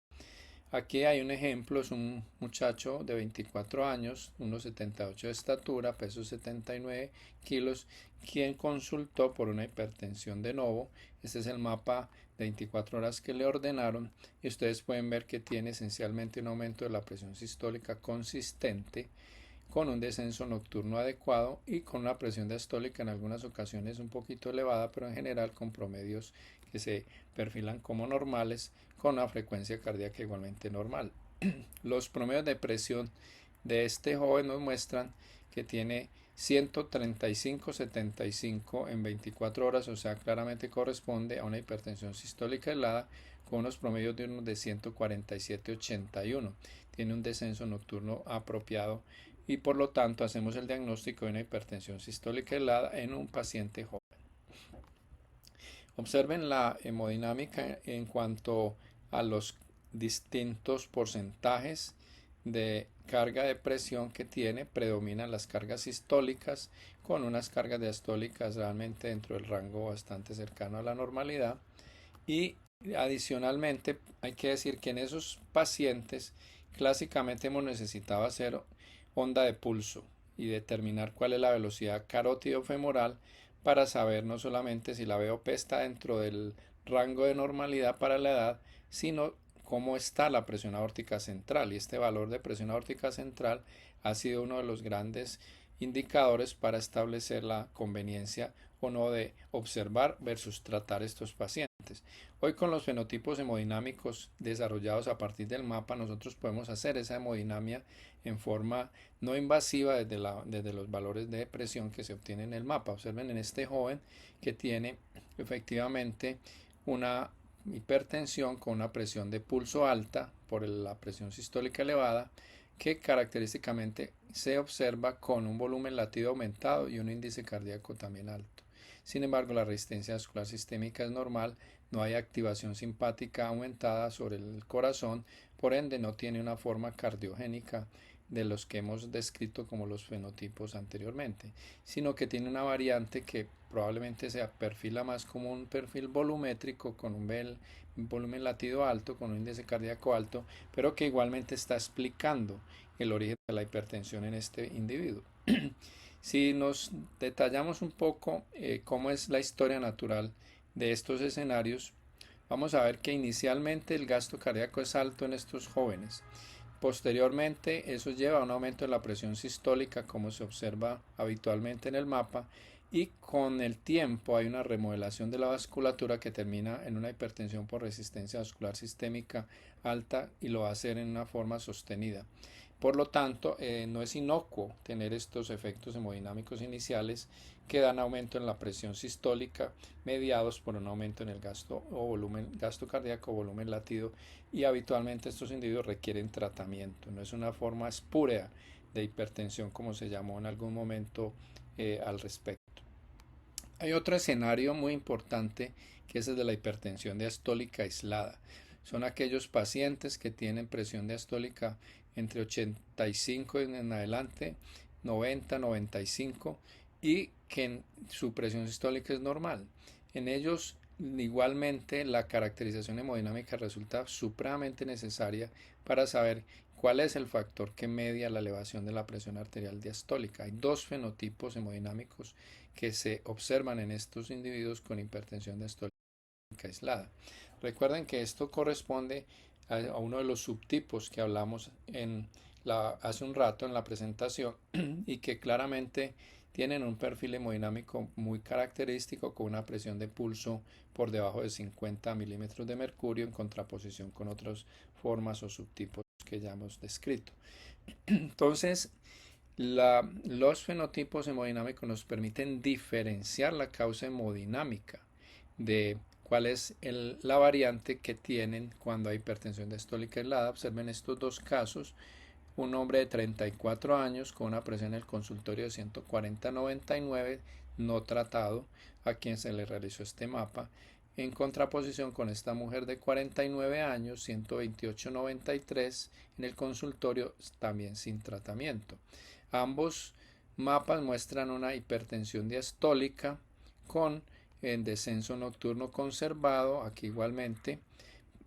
Aquí hay un ejemplo, es un muchacho de 24 años, 1,78 de estatura, peso 79 kilos, quien consultó por una hipertensión de novo. Este es el mapa de 24 horas que le ordenaron y ustedes pueden ver que tiene esencialmente un aumento de la presión sistólica consistente con un descenso nocturno adecuado y con una presión diastólica en algunas ocasiones un poquito elevada, pero en general con promedios que se perfilan como normales, con una frecuencia cardíaca igualmente normal. Los promedios de presión de este joven nos muestran que tiene 135/75 en 24 horas, o sea, claramente corresponde a una hipertensión sistólica aislada con unos promedios de 147/81. Tiene un descenso nocturno apropiado y por lo tanto hacemos el diagnóstico de una hipertensión sistólica aislada en un paciente joven. Observen la hemodinámica en cuanto a los distintos porcentajes de carga de presión que tiene. Predominan las cargas sistólicas con unas cargas diastólicas realmente dentro del rango bastante cercano a la normalidad y adicionalmente hay que decir que en esos pacientes clásicamente hemos necesitado hacer onda de pulso y determinar cuál es la velocidad carótido-femoral para saber no solamente si la VOP está dentro del rango de normalidad para la edad, sino cómo está la presión aórtica central. Y este valor de presión aórtica central ha sido uno de los grandes indicadores para establecer la conveniencia o no de observar versus tratar estos pacientes. Hoy con los fenotipos hemodinámicos desarrollados a partir del mapa nosotros podemos hacer esa hemodinamia en forma no invasiva desde los valores de presión que se obtienen en el mapa. Observen en este joven que tiene efectivamente una hipertensión con una presión de pulso alta por la presión sistólica elevada que característicamente se observa con un volumen latido aumentado y un índice cardíaco también alto. Sin embargo, la resistencia vascular sistémica es normal, no hay activación simpática aumentada sobre el corazón, por ende no tiene una forma cardiogénica de los que hemos descrito como los fenotipos anteriormente, sino que tiene una variante que probablemente se perfila más como un perfil volumétrico con un volumen latido alto, con un índice cardíaco alto, pero que igualmente está explicando el origen de la hipertensión en este individuo. Si nos detallamos un poco cómo es la historia natural de estos escenarios, vamos a ver que inicialmente el gasto cardíaco es alto en estos jóvenes. Posteriormente, eso lleva a un aumento de la presión sistólica, como se observa habitualmente en el mapa, y con el tiempo hay una remodelación de la vasculatura que termina en una hipertensión por resistencia vascular sistémica alta y lo va a hacer en una forma sostenida. Por lo tanto, no es inocuo tener estos efectos hemodinámicos iniciales que dan aumento en la presión sistólica mediados por un aumento en el gasto o volumen, gasto cardíaco o volumen latido, y habitualmente estos individuos requieren tratamiento. No es una forma espúrea de hipertensión como se llamó en algún momento al respecto. Hay otro escenario muy importante que es el de la hipertensión diastólica aislada. Son aquellos pacientes que tienen presión diastólica entre 85 en adelante, 90, 95, y que su presión sistólica es normal. En ellos igualmente la caracterización hemodinámica resulta supremamente necesaria para saber cuál es el factor que media la elevación de la presión arterial diastólica. Hay dos fenotipos hemodinámicos que se observan en estos individuos con hipertensión diastólica aislada. Recuerden que esto corresponde a uno de los subtipos que hablamos hace un rato en la presentación y que claramente tienen un perfil hemodinámico muy característico con una presión de pulso por debajo de 50 milímetros de mercurio en contraposición con otras formas o subtipos que ya hemos descrito. Entonces, los fenotipos hemodinámicos nos permiten diferenciar la causa hemodinámica de cuál es la variante que tienen cuando hay hipertensión diastólica aislada. Observen estos dos casos. Un hombre de 34 años con una presión en el consultorio de 140/99 no tratado, a quien se le realizó este mapa, en contraposición con esta mujer de 49 años, 128/93 en el consultorio, también sin tratamiento. Ambos mapas muestran una hipertensión diastólica con el descenso nocturno conservado, aquí igualmente,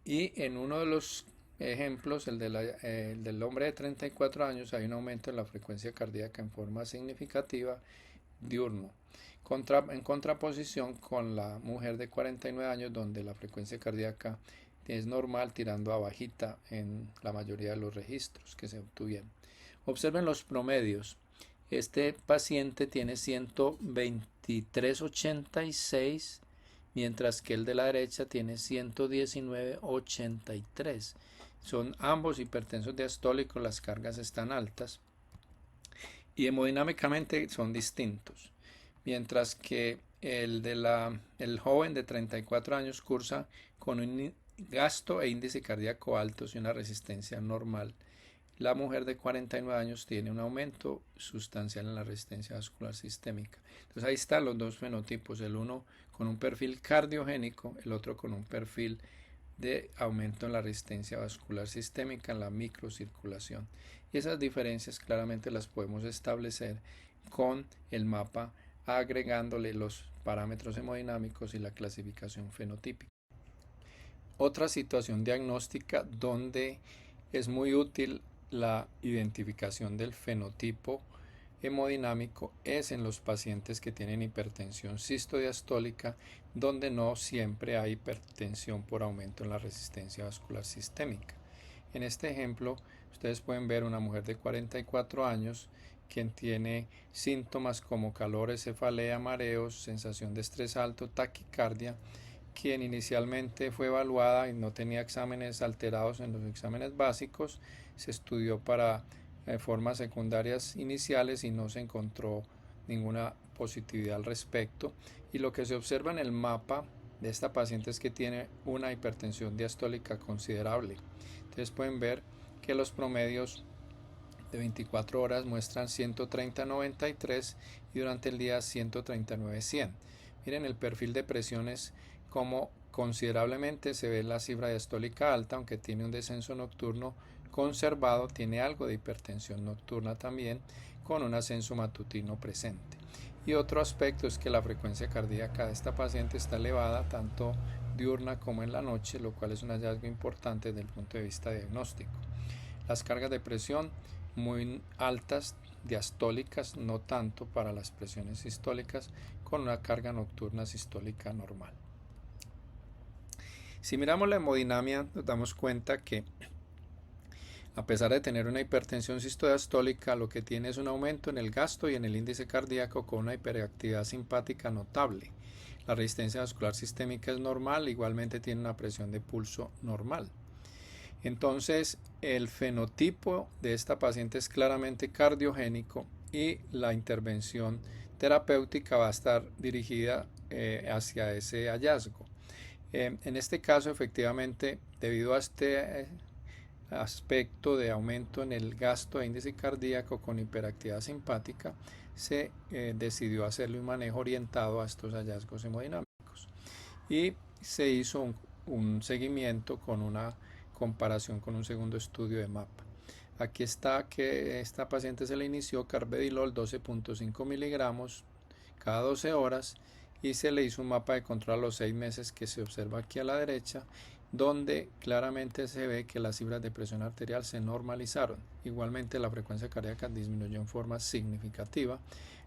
y en uno de los ejemplos, el del hombre de 34 años, hay un aumento en la frecuencia cardíaca en forma significativa diurno, en contraposición con la mujer de 49 años, donde la frecuencia cardíaca es normal tirando a bajita en la mayoría de los registros que se obtuvieron. Observen los promedios. Este paciente tiene 123/86, mientras que el de la derecha tiene 119/83. Son ambos hipertensos diastólicos, las cargas están altas y hemodinámicamente son distintos. Mientras que el joven de 34 años cursa con un gasto e índice cardíaco altos y una resistencia normal. La mujer de 49 años tiene un aumento sustancial en la resistencia vascular sistémica. Entonces ahí están los dos fenotipos, el uno con un perfil cardiogénico, el otro con un perfil de aumento en la resistencia vascular sistémica, en la microcirculación. Y esas diferencias claramente las podemos establecer con el mapa agregándole los parámetros hemodinámicos y la clasificación fenotípica. Otra situación diagnóstica donde es muy útil la identificación del fenotipo hemodinámico es en los pacientes que tienen hipertensión sistodiastólica, donde no siempre hay hipertensión por aumento en la resistencia vascular sistémica. En este ejemplo, ustedes pueden ver una mujer de 44 años quien tiene síntomas como calor, cefalea, mareos, sensación de estrés alto, taquicardia, quien inicialmente fue evaluada y no tenía exámenes alterados en los exámenes básicos. Se estudió para formas secundarias iniciales y no se encontró ninguna positividad al respecto. Y lo que se observa en el mapa de esta paciente es que tiene una hipertensión diastólica considerable. Entonces pueden ver que los promedios de 24 horas muestran 130/93 y durante el día 139/100. Miren el perfil de presiones, como considerablemente se ve la cifra diastólica alta, aunque tiene un descenso nocturno conservado, tiene algo de hipertensión nocturna también, con un ascenso matutino presente. Y otro aspecto es que la frecuencia cardíaca de esta paciente está elevada tanto diurna como en la noche, lo cual es un hallazgo importante desde el punto de vista diagnóstico. Las cargas de presión muy altas, diastólicas, no tanto para las presiones sistólicas, con una carga nocturna sistólica normal. Si miramos la hemodinamia, nos damos cuenta que a pesar de tener una hipertensión sistodiastólica, lo que tiene es un aumento en el gasto y en el índice cardíaco con una hiperactividad simpática notable. La resistencia vascular sistémica es normal, igualmente tiene una presión de pulso normal. Entonces, el fenotipo de esta paciente es claramente cardiogénico y la intervención terapéutica va a estar dirigida hacia ese hallazgo. En este caso, efectivamente, debido a este aspecto de aumento en el gasto de índice cardíaco con hiperactividad simpática, se decidió hacerle un manejo orientado a estos hallazgos hemodinámicos y se hizo un seguimiento con una comparación con un segundo estudio de mapa. Aquí está que esta paciente se le inició carvedilol 12.5 miligramos cada 12 horas y se le hizo un mapa de control a los 6 meses que se observa aquí a la derecha, donde claramente se ve que las cifras de presión arterial se normalizaron. Igualmente la frecuencia cardíaca disminuyó en forma significativa.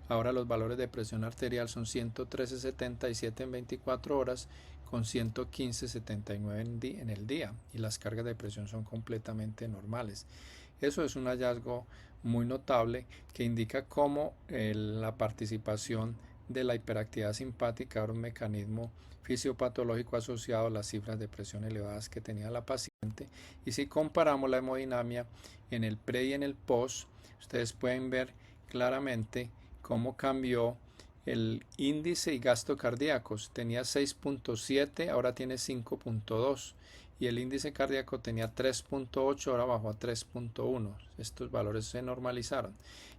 Ahora los valores de presión arterial son 113,77 en 24 horas con 115,79 en el día y las cargas de presión son completamente normales. Eso es un hallazgo muy notable que indica cómo la participación de la hiperactividad simpática era un mecanismo fisiopatológico asociado a las cifras de presión elevadas que tenía la paciente. Y si comparamos la hemodinamia en el pre y en el post, ustedes pueden ver claramente cómo cambió el índice y gasto cardíacos. Tenía 6.7, ahora tiene 5.2 y el índice cardíaco tenía 3.8, ahora bajó a 3.1. Estos valores se normalizaron.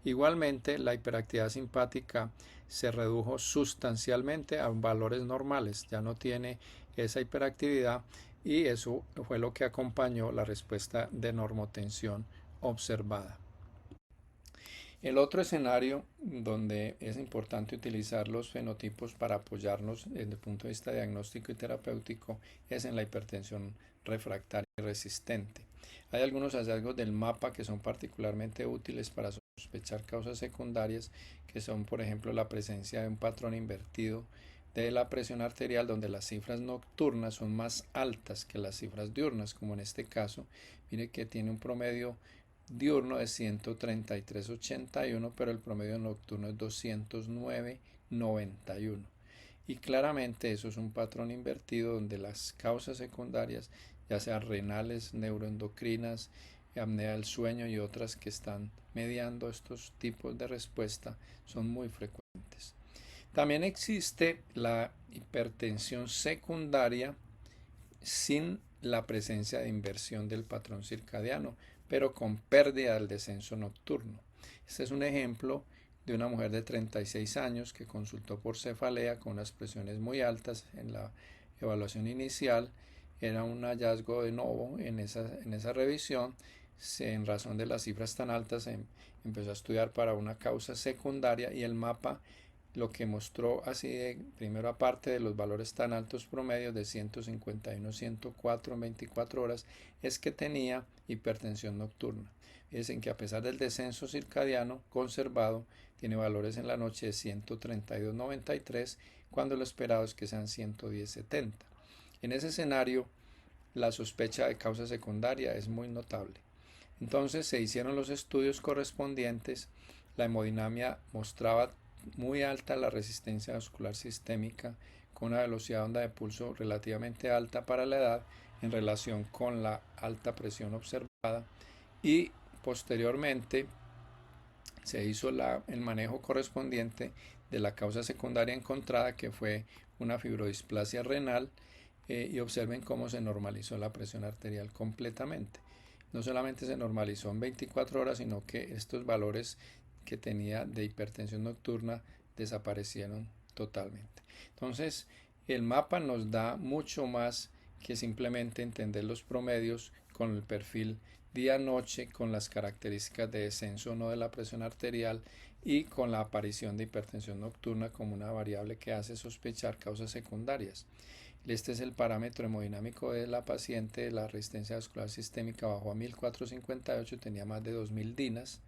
Igualmente, la hiperactividad simpática se redujo sustancialmente a valores normales, ya no tiene esa hiperactividad y eso fue lo que acompañó la respuesta de normotensión observada. El otro escenario donde es importante utilizar los fenotipos para apoyarnos desde el punto de vista diagnóstico y terapéutico es en la hipertensión refractaria y resistente. Hay algunos hallazgos del mapa que son particularmente útiles para sospechar causas secundarias, que son por ejemplo la presencia de un patrón invertido de la presión arterial donde las cifras nocturnas son más altas que las cifras diurnas, como en este caso. Mire que tiene un promedio diurno de 133,81, pero el promedio nocturno es 209,91. Y claramente eso es un patrón invertido donde las causas secundarias, ya sean renales, neuroendocrinas, apnea del sueño y otras que están mediando estos tipos de respuesta, son muy frecuentes. También existe la hipertensión secundaria sin la presencia de inversión del patrón circadiano, pero con pérdida del descenso nocturno. Este es un ejemplo de una mujer de 36 años que consultó por cefalea con unas presiones muy altas en la evaluación inicial. Era un hallazgo de novo en esa revisión. En razón de las cifras tan altas se empezó a estudiar para una causa secundaria y el mapa lo que mostró así de primero, aparte de los valores tan altos promedios de 151, 104 en 24 horas, es que tenía hipertensión nocturna. Fíjense que a pesar del descenso circadiano conservado, tiene valores en la noche de 132,93, cuando lo esperado es que sean 110,70. En ese escenario, la sospecha de causa secundaria es muy notable. Entonces se hicieron los estudios correspondientes. La hemodinamia mostraba muy alta la resistencia vascular sistémica con una velocidad de onda de pulso relativamente alta para la edad en relación con la alta presión observada y posteriormente se hizo el manejo correspondiente de la causa secundaria encontrada, que fue una fibrodisplasia renal, y observen cómo se normalizó la presión arterial completamente. No solamente se normalizó en 24 horas, sino que estos valores que tenía de hipertensión nocturna desaparecieron totalmente. Entonces, el mapa nos da mucho más que simplemente entender los promedios con el perfil día-noche, con las características de descenso o no de la presión arterial y con la aparición de hipertensión nocturna como una variable que hace sospechar causas secundarias. Este es el parámetro hemodinámico de la paciente. La resistencia vascular sistémica bajó a 1458, tenía más de 2000 dinas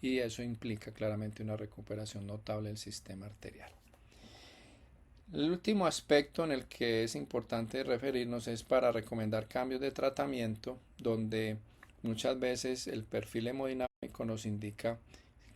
y eso implica claramente una recuperación notable del sistema arterial. El último aspecto en el que es importante referirnos es para recomendar cambios de tratamiento, donde muchas veces el perfil hemodinámico nos indica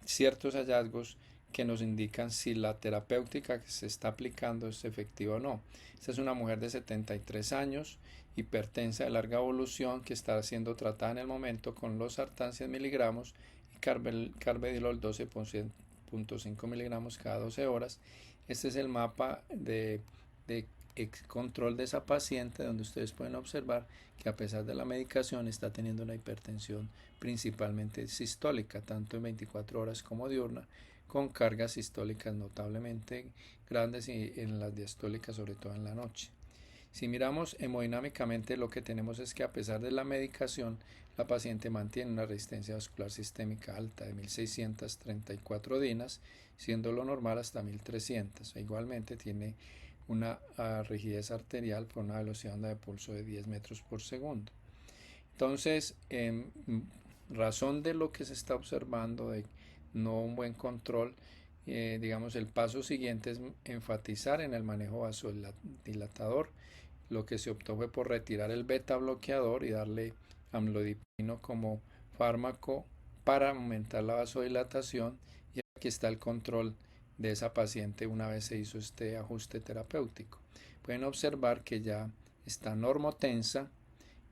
ciertos hallazgos que nos indican si la terapéutica que se está aplicando es efectiva o no. Esta es una mujer de 73 años, hipertensa de larga evolución, que está siendo tratada en el momento con los sartán 100 miligramos y carvedilol 12.5 miligramos cada 12 horas. Este es el mapa de control de esa paciente, donde ustedes pueden observar que a pesar de la medicación está teniendo una hipertensión principalmente sistólica, tanto en 24 horas como diurna, con cargas sistólicas notablemente grandes y en las diastólicas sobre todo en la noche. Si miramos hemodinámicamente, lo que tenemos es que a pesar de la medicación, la paciente mantiene una resistencia vascular sistémica alta de 1634 dinas, siendo lo normal hasta 1300. Igualmente tiene una rigidez arterial por una velocidad onda de pulso de 10 metros por segundo. Entonces, en razón de lo que se está observando, de no un buen control, digamos, el paso siguiente es enfatizar en el manejo vasodilatador. Lo que se optó fue por retirar el beta bloqueador y darle amlodipino como fármaco para aumentar la vasodilatación, y aquí está el control de esa paciente una vez se hizo este ajuste terapéutico. Pueden observar que ya está normotensa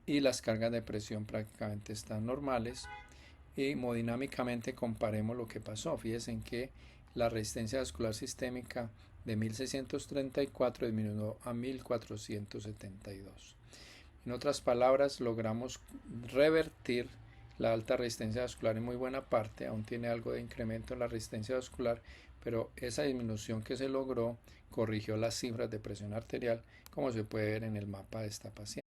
y las cargas de presión prácticamente están normales, y hemodinámicamente comparemos lo que pasó. Fíjense que la resistencia vascular sistémica de 1634 disminuyó a 1472. En otras palabras, logramos revertir la alta resistencia vascular en muy buena parte. Aún tiene algo de incremento en la resistencia vascular, pero esa disminución que se logró corrigió las cifras de presión arterial, como se puede ver en el mapa de esta paciente.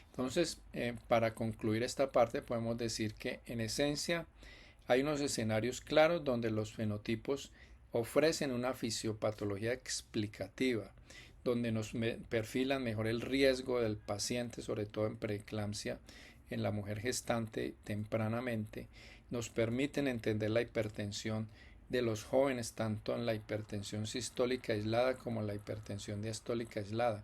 Entonces, para concluir esta parte, podemos decir que en esencia hay unos escenarios claros donde los fenotipos ofrecen una fisiopatología explicativa, donde nos perfilan mejor el riesgo del paciente, sobre todo en preeclampsia, en la mujer gestante tempranamente, nos permiten entender la hipertensión de los jóvenes, tanto en la hipertensión sistólica aislada como en la hipertensión diastólica aislada.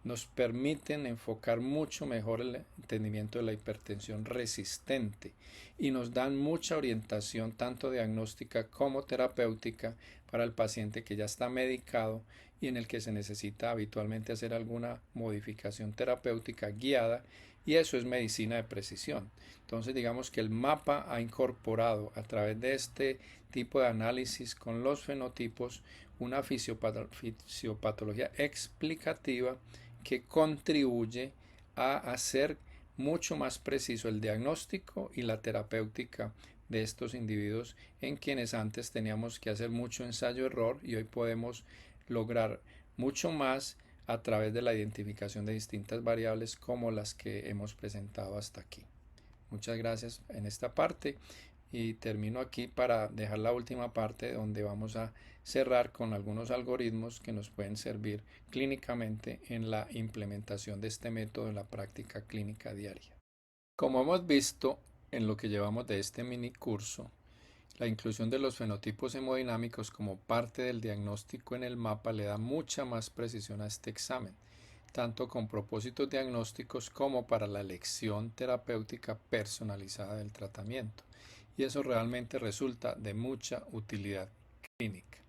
Nos permiten enfocar mucho mejor el entendimiento de la hipertensión resistente y nos dan mucha orientación tanto diagnóstica como terapéutica para el paciente que ya está medicado y en el que se necesita habitualmente hacer alguna modificación terapéutica guiada, y eso es medicina de precisión. Entonces digamos que el mapa ha incorporado a través de este tipo de análisis con los fenotipos una fisiopatología explicativa que contribuye a hacer mucho más preciso el diagnóstico y la terapéutica de estos individuos, en quienes antes teníamos que hacer mucho ensayo-error y hoy podemos lograr mucho más a través de la identificación de distintas variables como las que hemos presentado hasta aquí. Muchas gracias en esta parte y termino aquí para dejar la última parte, donde vamos a cerrar con algunos algoritmos que nos pueden servir clínicamente en la implementación de este método en la práctica clínica diaria. Como hemos visto en lo que llevamos de este mini curso, la inclusión de los fenotipos hemodinámicos como parte del diagnóstico en el mapa le da mucha más precisión a este examen, tanto con propósitos diagnósticos como para la elección terapéutica personalizada del tratamiento. Y eso realmente resulta de mucha utilidad clínica.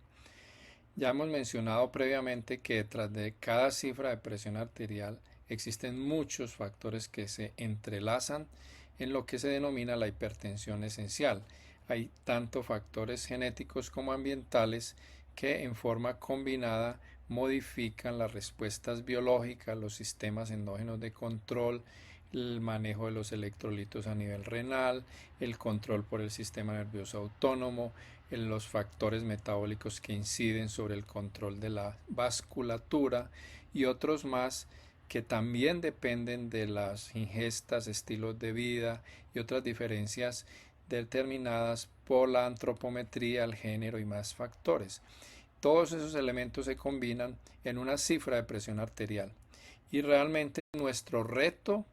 Ya hemos mencionado previamente que detrás de cada cifra de presión arterial existen muchos factores que se entrelazan en lo que se denomina la hipertensión esencial. Hay tanto factores genéticos como ambientales que en forma combinada modifican las respuestas biológicas, los sistemas endógenos de control, el manejo de los electrolitos a nivel renal, el control por el sistema nervioso autónomo, los factores metabólicos que inciden sobre el control de la vasculatura y otros más que también dependen de las ingestas, estilos de vida y otras diferencias determinadas por la antropometría, el género y más factores. Todos esos elementos se combinan en una cifra de presión arterial y realmente nuestro reto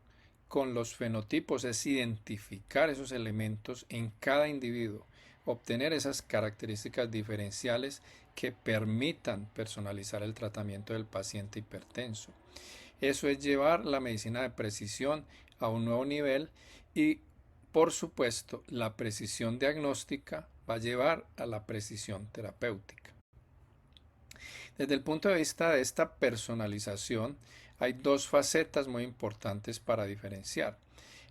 con los fenotipos es identificar esos elementos en cada individuo, obtener esas características diferenciales que permitan personalizar el tratamiento del paciente hipertenso. Eso es llevar la medicina de precisión a un nuevo nivel y, por supuesto, la precisión diagnóstica va a llevar a la precisión terapéutica. Desde el punto de vista de esta personalización, hay dos facetas muy importantes para diferenciar.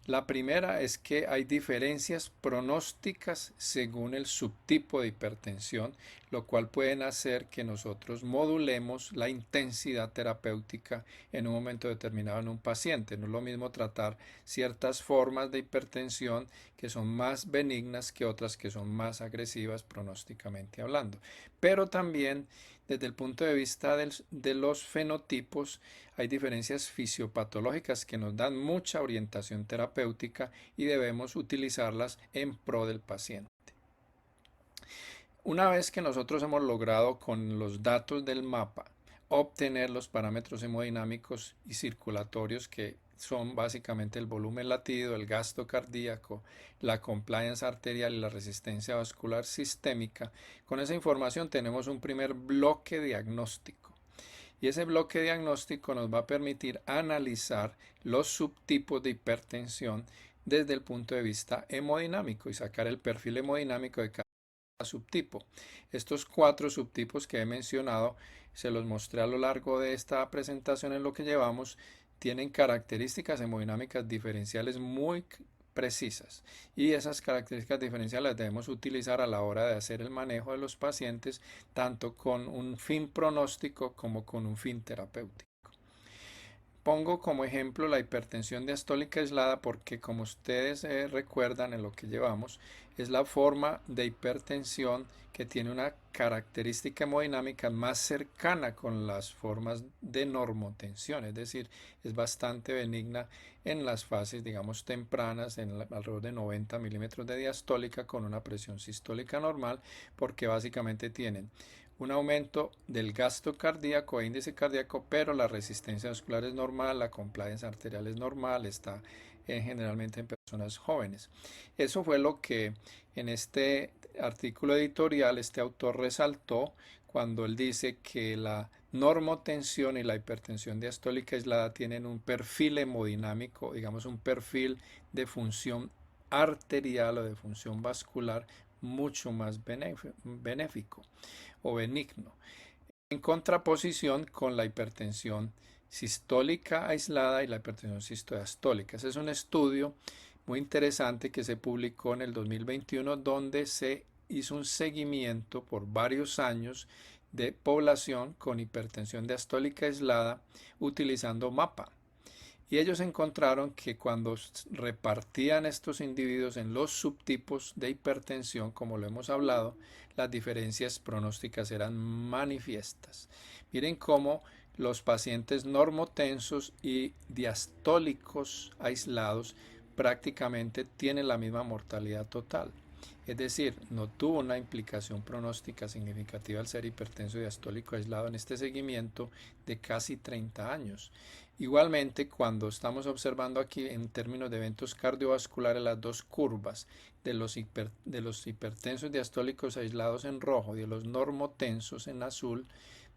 La primera es que hay diferencias pronósticas según el subtipo de hipertensión, lo cual pueden hacer que nosotros modulemos la intensidad terapéutica en un momento determinado en un paciente. No es lo mismo tratar ciertas formas de hipertensión que son más benignas que otras que son más agresivas pronósticamente hablando. Pero también desde el punto de vista de los fenotipos, hay diferencias fisiopatológicas que nos dan mucha orientación terapéutica y debemos utilizarlas en pro del paciente. Una vez que nosotros hemos logrado con los datos del mapa obtener los parámetros hemodinámicos y circulatorios que son básicamente el volumen latido, el gasto cardíaco, la compliance arterial y la resistencia vascular sistémica, con esa información tenemos un primer bloque diagnóstico. Y ese bloque diagnóstico nos va a permitir analizar los subtipos de hipertensión desde el punto de vista hemodinámico y sacar el perfil hemodinámico de cada subtipo. Estos 4 subtipos que he mencionado, se los mostré a lo largo de esta presentación en lo que llevamos, tienen características hemodinámicas diferenciales muy precisas y esas características diferenciales las debemos utilizar a la hora de hacer el manejo de los pacientes tanto con un fin pronóstico como con un fin terapéutico. Pongo como ejemplo la hipertensión diastólica aislada porque, como ustedes recuerdan en lo que llevamos, es la forma de hipertensión que tiene una característica hemodinámica más cercana con las formas de normotensión, es decir, es bastante benigna en las fases, digamos, tempranas, alrededor de 90 milímetros de diastólica con una presión sistólica normal, porque básicamente tienen un aumento del gasto cardíaco e índice cardíaco, pero la resistencia vascular es normal, la compliance arterial es normal, está generalmente en personas jóvenes. Eso fue lo que en este artículo editorial este autor resaltó cuando él dice que la normotensión y la hipertensión diastólica aislada tienen un perfil hemodinámico, digamos un perfil de función arterial o de función vascular mucho más benéfico o benigno, en contraposición con la hipertensión sistólica aislada y la hipertensión sistodiastólica. Ese es un estudio muy interesante que se publicó en el 2021 donde se hizo un seguimiento por varios años de población con hipertensión diastólica aislada utilizando MAPA. Y ellos encontraron que cuando repartían estos individuos en los subtipos de hipertensión, como lo hemos hablado, las diferencias pronósticas eran manifiestas. Miren cómo los pacientes normotensos y diastólicos aislados prácticamente tienen la misma mortalidad total. Es decir, no tuvo una implicación pronóstica significativa al ser hipertenso y diastólico aislado en este seguimiento de casi 30 años. Igualmente, cuando estamos observando aquí en términos de eventos cardiovasculares las dos curvas de los hipertensos diastólicos aislados en rojo y de los normotensos en azul,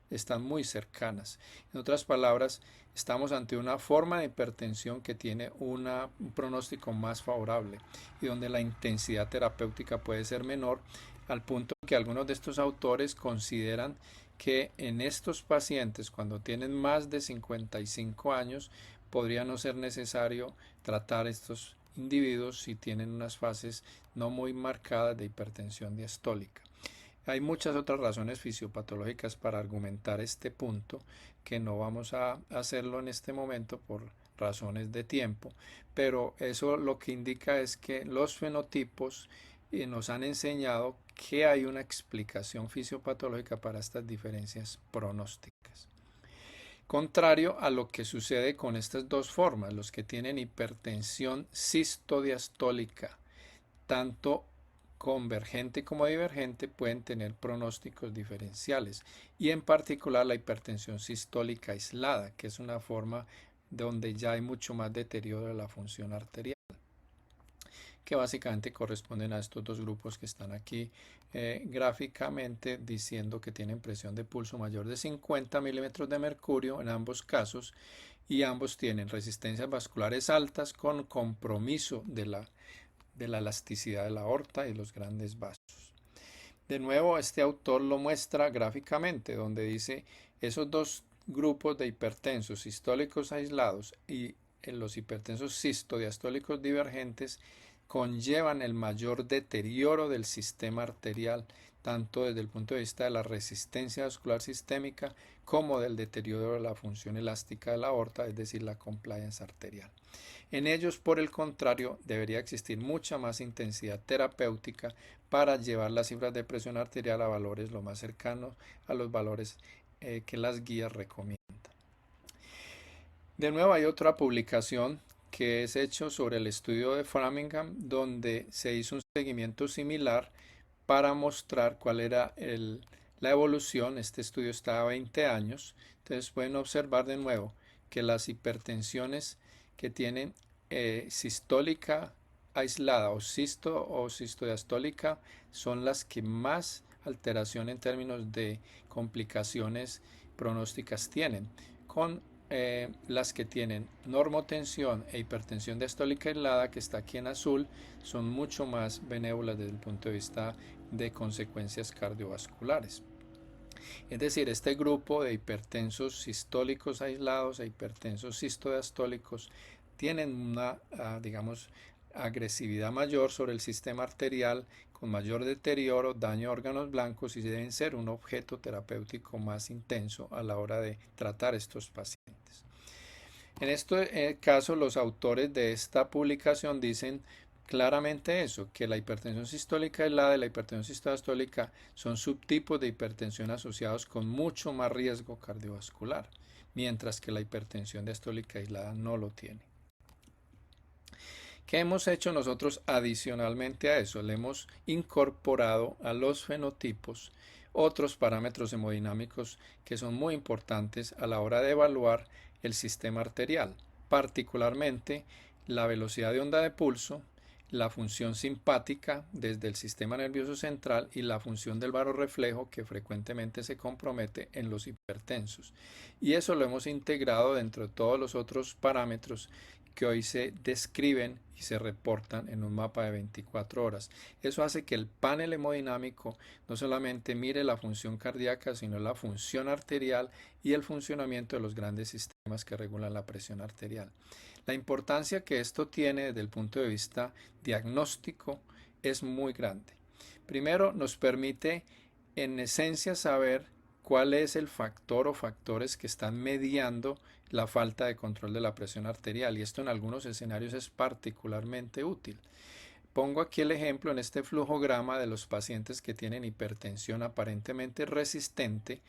están muy cercanas. En otras palabras, estamos ante una forma de hipertensión que tiene un pronóstico más favorable y donde la intensidad terapéutica puede ser menor, al punto que algunos de estos autores consideran que en estos pacientes, cuando tienen más de 55 años, podría no ser necesario tratar estos individuos si tienen unas fases no muy marcadas de hipertensión diastólica. Hay muchas otras razones fisiopatológicas para argumentar este punto, que no vamos a hacerlo en este momento por razones de tiempo, pero eso lo que indica es que los fenotipos nos han enseñado que hay una explicación fisiopatológica para estas diferencias pronósticas. Contrario a lo que sucede con estas dos formas, los que tienen hipertensión sistodiastólica, tanto convergente como divergente, pueden tener pronósticos diferenciales y en particular la hipertensión sistólica aislada, que es una forma donde ya hay mucho más deterioro de la función arterial, que básicamente corresponden a estos dos grupos que están aquí gráficamente diciendo que tienen presión de pulso mayor de 50 milímetros de mercurio en ambos casos y ambos tienen resistencias vasculares altas con compromiso de la elasticidad de la aorta y los grandes vasos. De nuevo, este autor lo muestra gráficamente, donde dice esos dos grupos de hipertensos sistólicos aislados y los hipertensos sistodiastólicos divergentes conllevan el mayor deterioro del sistema arterial, tanto desde el punto de vista de la resistencia vascular sistémica como del deterioro de la función elástica de la aorta, es decir, la compliance arterial. En ellos, por el contrario, debería existir mucha más intensidad terapéutica para llevar las cifras de presión arterial a valores lo más cercanos a los valores que las guías recomiendan. De nuevo, hay otra publicación que es hecho sobre el estudio de Framingham, donde se hizo un seguimiento similar para mostrar cuál era la evolución. Este estudio está a 20 años. Entonces pueden observar de nuevo que las hipertensiones que tienen sistólica aislada o sistodiastólica son las que más alteración en términos de complicaciones pronósticas tienen, con las que tienen normotensión e hipertensión diastólica aislada, que está aquí en azul, son mucho más benévolas desde el punto de vista de consecuencias cardiovasculares. Es decir, este grupo de hipertensos sistólicos aislados e hipertensos sistodiastólicos tienen una, digamos, agresividad mayor sobre el sistema arterial, con mayor deterioro, daño a órganos blancos, y deben ser un objeto terapéutico más intenso a la hora de tratar estos pacientes. En este caso, los autores de esta publicación dicen claramente eso, que la hipertensión sistólica aislada y la hipertensión sistólica son subtipos de hipertensión asociados con mucho más riesgo cardiovascular, mientras que la hipertensión diastólica aislada no lo tiene. ¿Qué hemos hecho nosotros adicionalmente a eso? Le hemos incorporado a los fenotipos otros parámetros hemodinámicos que son muy importantes a la hora de evaluar el sistema arterial, particularmente la velocidad de onda de pulso, la función simpática desde el sistema nervioso central y la función del varorreflejo, que frecuentemente se compromete en los hipertensos. Y eso lo hemos integrado dentro de todos los otros parámetros que hoy se describen y se reportan en un mapa de 24 horas. Eso hace que el panel hemodinámico no solamente mire la función cardíaca, sino la función arterial y el funcionamiento de los grandes sistemas que regulan la presión arterial. La importancia que esto tiene desde el punto de vista diagnóstico es muy grande. Primero, nos permite en esencia saber cuál es el factor o factores que están mediando la falta de control de la presión arterial, y esto en algunos escenarios es particularmente útil. Pongo aquí el ejemplo en este flujograma de los pacientes que tienen hipertensión aparentemente resistente,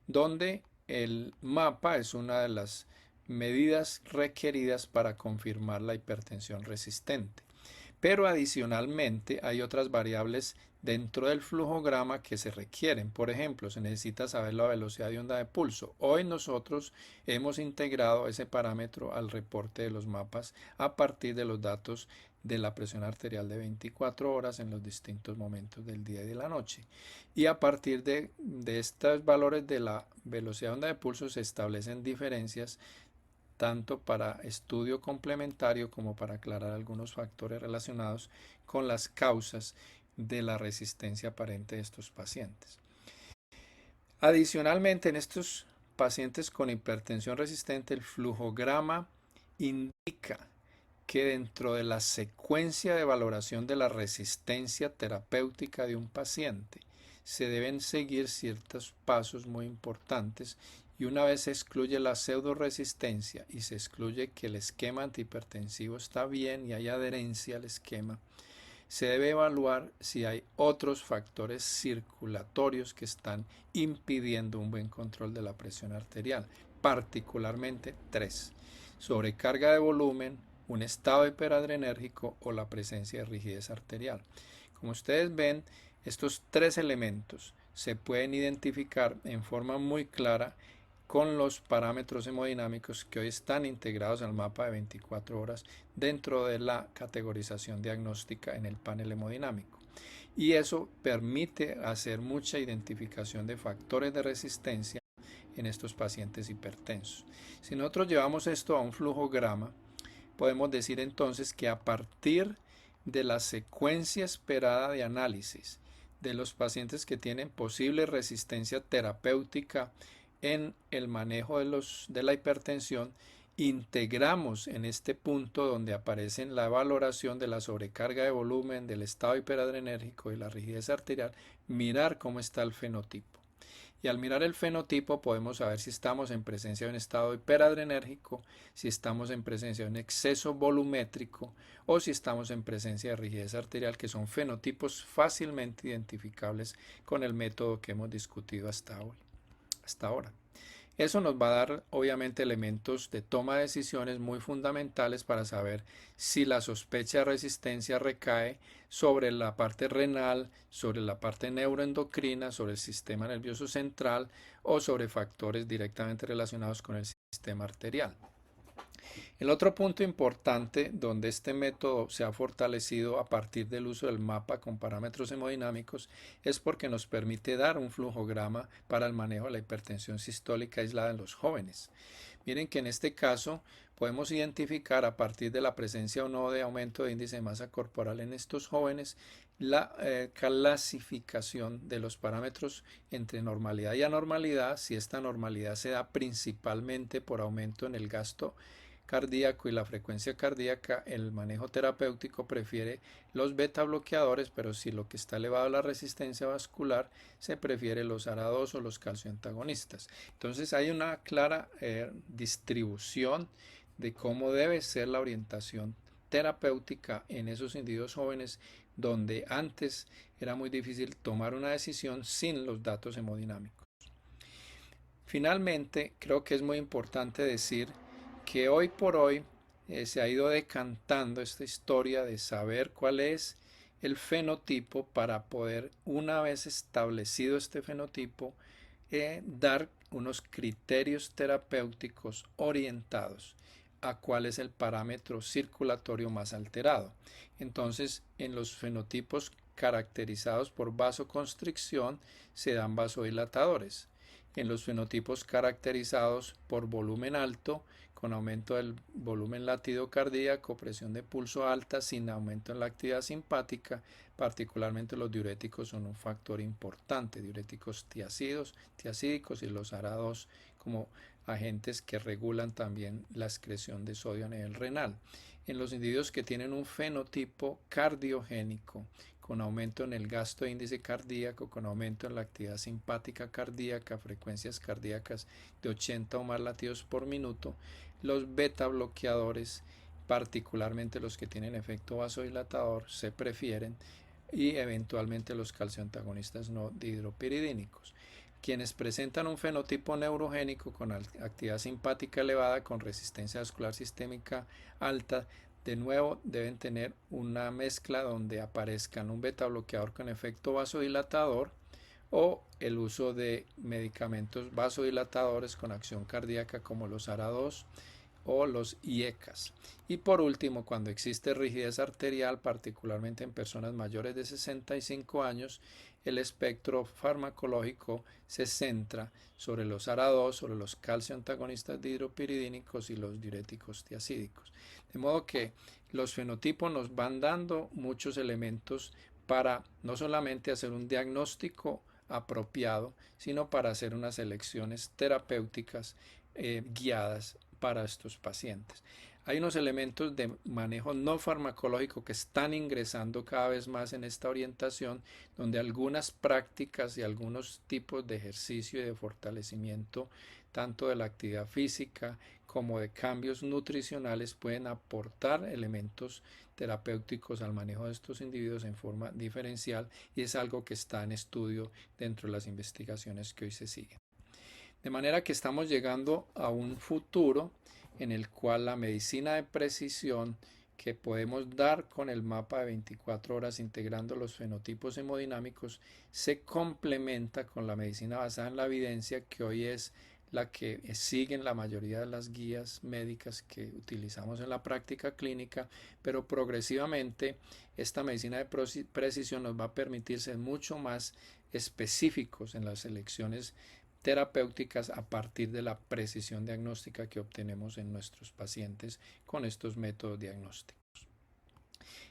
donde el mapa es una de las medidas requeridas para confirmar la hipertensión resistente. Pero adicionalmente hay otras variables dentro del flujograma que se requieren. Por ejemplo, se necesita saber la velocidad de onda de pulso. Hoy nosotros hemos integrado ese parámetro al reporte de los mapas a partir de los datos de la presión arterial de 24 horas en los distintos momentos del día y de la noche. Y a partir de estos valores de la velocidad de onda de pulso se establecen diferencias tanto para estudio complementario como para aclarar algunos factores relacionados con las causas de la resistencia aparente de estos pacientes. Adicionalmente, en estos pacientes con hipertensión resistente, el flujograma indica que dentro de la secuencia de valoración de la resistencia terapéutica de un paciente se deben seguir ciertos pasos muy importantes, y una vez se excluye la pseudoresistencia y se excluye que el esquema antihipertensivo está bien y hay adherencia al esquema, se debe evaluar si hay otros factores circulatorios que están impidiendo un buen control de la presión arterial, particularmente 3: sobrecarga de volumen, un estado hiperadrenérgico o la presencia de rigidez arterial. Como ustedes ven, estos 3 elementos se pueden identificar en forma muy clara con los parámetros hemodinámicos que hoy están integrados al mapa de 24 horas dentro de la categorización diagnóstica en el panel hemodinámico. Y eso permite hacer mucha identificación de factores de resistencia en estos pacientes hipertensos. Si nosotros llevamos esto a un flujograma, podemos decir entonces que a partir de la secuencia esperada de análisis de los pacientes que tienen posible resistencia terapéutica en el manejo de la hipertensión, integramos en este punto donde aparece la valoración de la sobrecarga de volumen, del estado hiperadrenérgico y la rigidez arterial, mirar cómo está el fenotipo. Y al mirar el fenotipo podemos saber si estamos en presencia de un estado hiperadrenérgico, si estamos en presencia de un exceso volumétrico o si estamos en presencia de rigidez arterial, que son fenotipos fácilmente identificables con el método que hemos discutido hasta hoy, hasta ahora. Eso nos va a dar obviamente elementos de toma de decisiones muy fundamentales para saber si la sospecha de resistencia recae sobre la parte renal, sobre la parte neuroendocrina, sobre el sistema nervioso central o sobre factores directamente relacionados con el sistema arterial. El otro punto importante donde este método se ha fortalecido a partir del uso del mapa con parámetros hemodinámicos es porque nos permite dar un flujograma para el manejo de la hipertensión sistólica aislada en los jóvenes. Miren que en este caso podemos identificar a partir de la presencia o no de aumento de índice de masa corporal en estos jóvenes la clasificación de los parámetros entre normalidad y anormalidad, si esta normalidad se da principalmente por aumento en el gasto cardíaco y la frecuencia cardíaca, el manejo terapéutico prefiere los beta bloqueadores, pero si lo que está elevado es la resistencia vascular, se prefiere los ARA2 o los calcioantagonistas. Entonces hay una clara distribución de cómo debe ser la orientación terapéutica en esos individuos jóvenes donde antes era muy difícil tomar una decisión sin los datos hemodinámicos. Finalmente, creo que es muy importante decir que hoy por hoy se ha ido decantando esta historia de saber cuál es el fenotipo para poder, una vez establecido este fenotipo, dar unos criterios terapéuticos orientados a cuál es el parámetro circulatorio más alterado. Entonces, en los fenotipos caracterizados por vasoconstricción se dan vasodilatadores. En los fenotipos caracterizados por volumen alto, con aumento del volumen latido cardíaco, presión de pulso alta, sin aumento en la actividad simpática, particularmente los diuréticos son un factor importante, diuréticos tiacídicos y los ARA2 como agentes que regulan también la excreción de sodio a nivel renal. En los individuos que tienen un fenotipo cardiogénico, con aumento en el gasto de índice cardíaco, con aumento en la actividad simpática cardíaca, frecuencias cardíacas de 80 o más latidos por minuto, los beta bloqueadores, particularmente los que tienen efecto vasodilatador, se prefieren y eventualmente los calcioantagonistas no dihidropiridínicos. Quienes presentan un fenotipo neurogénico con actividad simpática elevada, con resistencia vascular sistémica alta, de nuevo deben tener una mezcla donde aparezcan un beta bloqueador con efecto vasodilatador o el uso de medicamentos vasodilatadores con acción cardíaca como los ARA2 o los IECAS. Y por último, cuando existe rigidez arterial, particularmente en personas mayores de 65 años, el espectro farmacológico se centra sobre los ARA2, sobre los calcioantagonistas dihidropiridínicos y los diuréticos tiacídicos. De modo que los fenotipos nos van dando muchos elementos para no solamente hacer un diagnóstico apropiado, sino para hacer unas elecciones terapéuticas guiadas para estos pacientes. Hay unos elementos de manejo no farmacológico que están ingresando cada vez más en esta orientación, donde algunas prácticas y algunos tipos de ejercicio y de fortalecimiento, tanto de la actividad física como de cambios nutricionales, pueden aportar elementos terapéuticos al manejo de estos individuos en forma diferencial, y es algo que está en estudio dentro de las investigaciones que hoy se siguen. De manera que estamos llegando a un futuro en el cual la medicina de precisión que podemos dar con el mapa de 24 horas integrando los fenotipos hemodinámicos se complementa con la medicina basada en la evidencia, que hoy es la que siguen la mayoría de las guías médicas que utilizamos en la práctica clínica, pero progresivamente esta medicina de precisión nos va a permitir ser mucho más específicos en las elecciones terapéuticas a partir de la precisión diagnóstica que obtenemos en nuestros pacientes con estos métodos diagnósticos.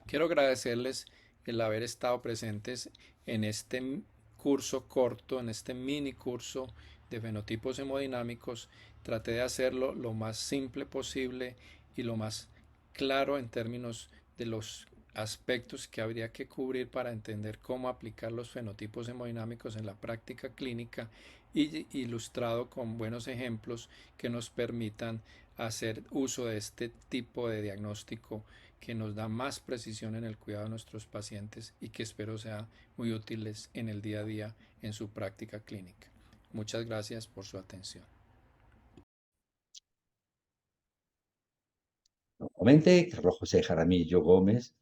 Quiero agradecerles el haber estado presentes en este curso corto, en este mini curso de fenotipos hemodinámicos. Traté de hacerlo lo más simple posible y lo más claro en términos de los aspectos que habría que cubrir para entender cómo aplicar los fenotipos hemodinámicos en la práctica clínica, y ilustrado con buenos ejemplos que nos permitan hacer uso de este tipo de diagnóstico que nos da más precisión en el cuidado de nuestros pacientes y que espero sea muy útiles en el día a día en su práctica clínica. Muchas gracias por su atención. Nuevamente, Carlos José Jaramillo Gómez,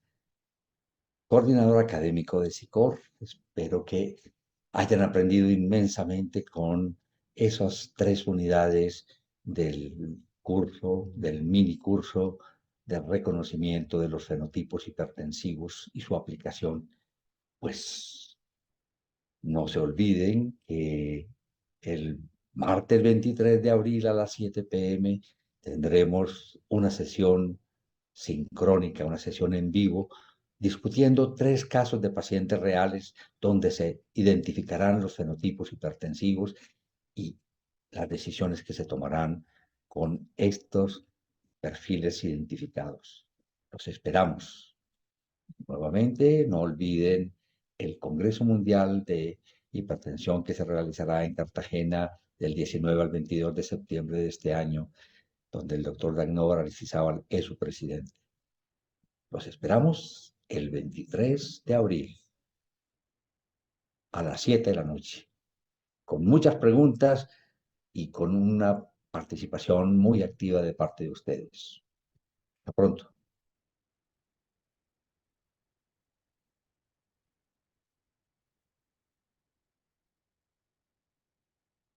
coordinador académico de SICOR. Espero que hayan aprendido inmensamente con esas 3 unidades del curso, del mini curso de reconocimiento de los fenotipos hipertensivos y su aplicación. Pues no se olviden que el martes 23 de abril a las 7 p.m. tendremos una sesión sincrónica, una sesión en vivo, discutiendo 3 casos de pacientes reales donde se identificarán los fenotipos hipertensivos y las decisiones que se tomarán con estos perfiles identificados. Los esperamos. Nuevamente, no olviden el Congreso Mundial de Hipertensión que se realizará en Cartagena del 19 al 22 de septiembre de este año, donde el doctor Dagnóvar Aristizábal es su presidente. Los esperamos el 23 de abril a las 7 de la noche, con muchas preguntas y con una participación muy activa de parte de ustedes. Hasta pronto.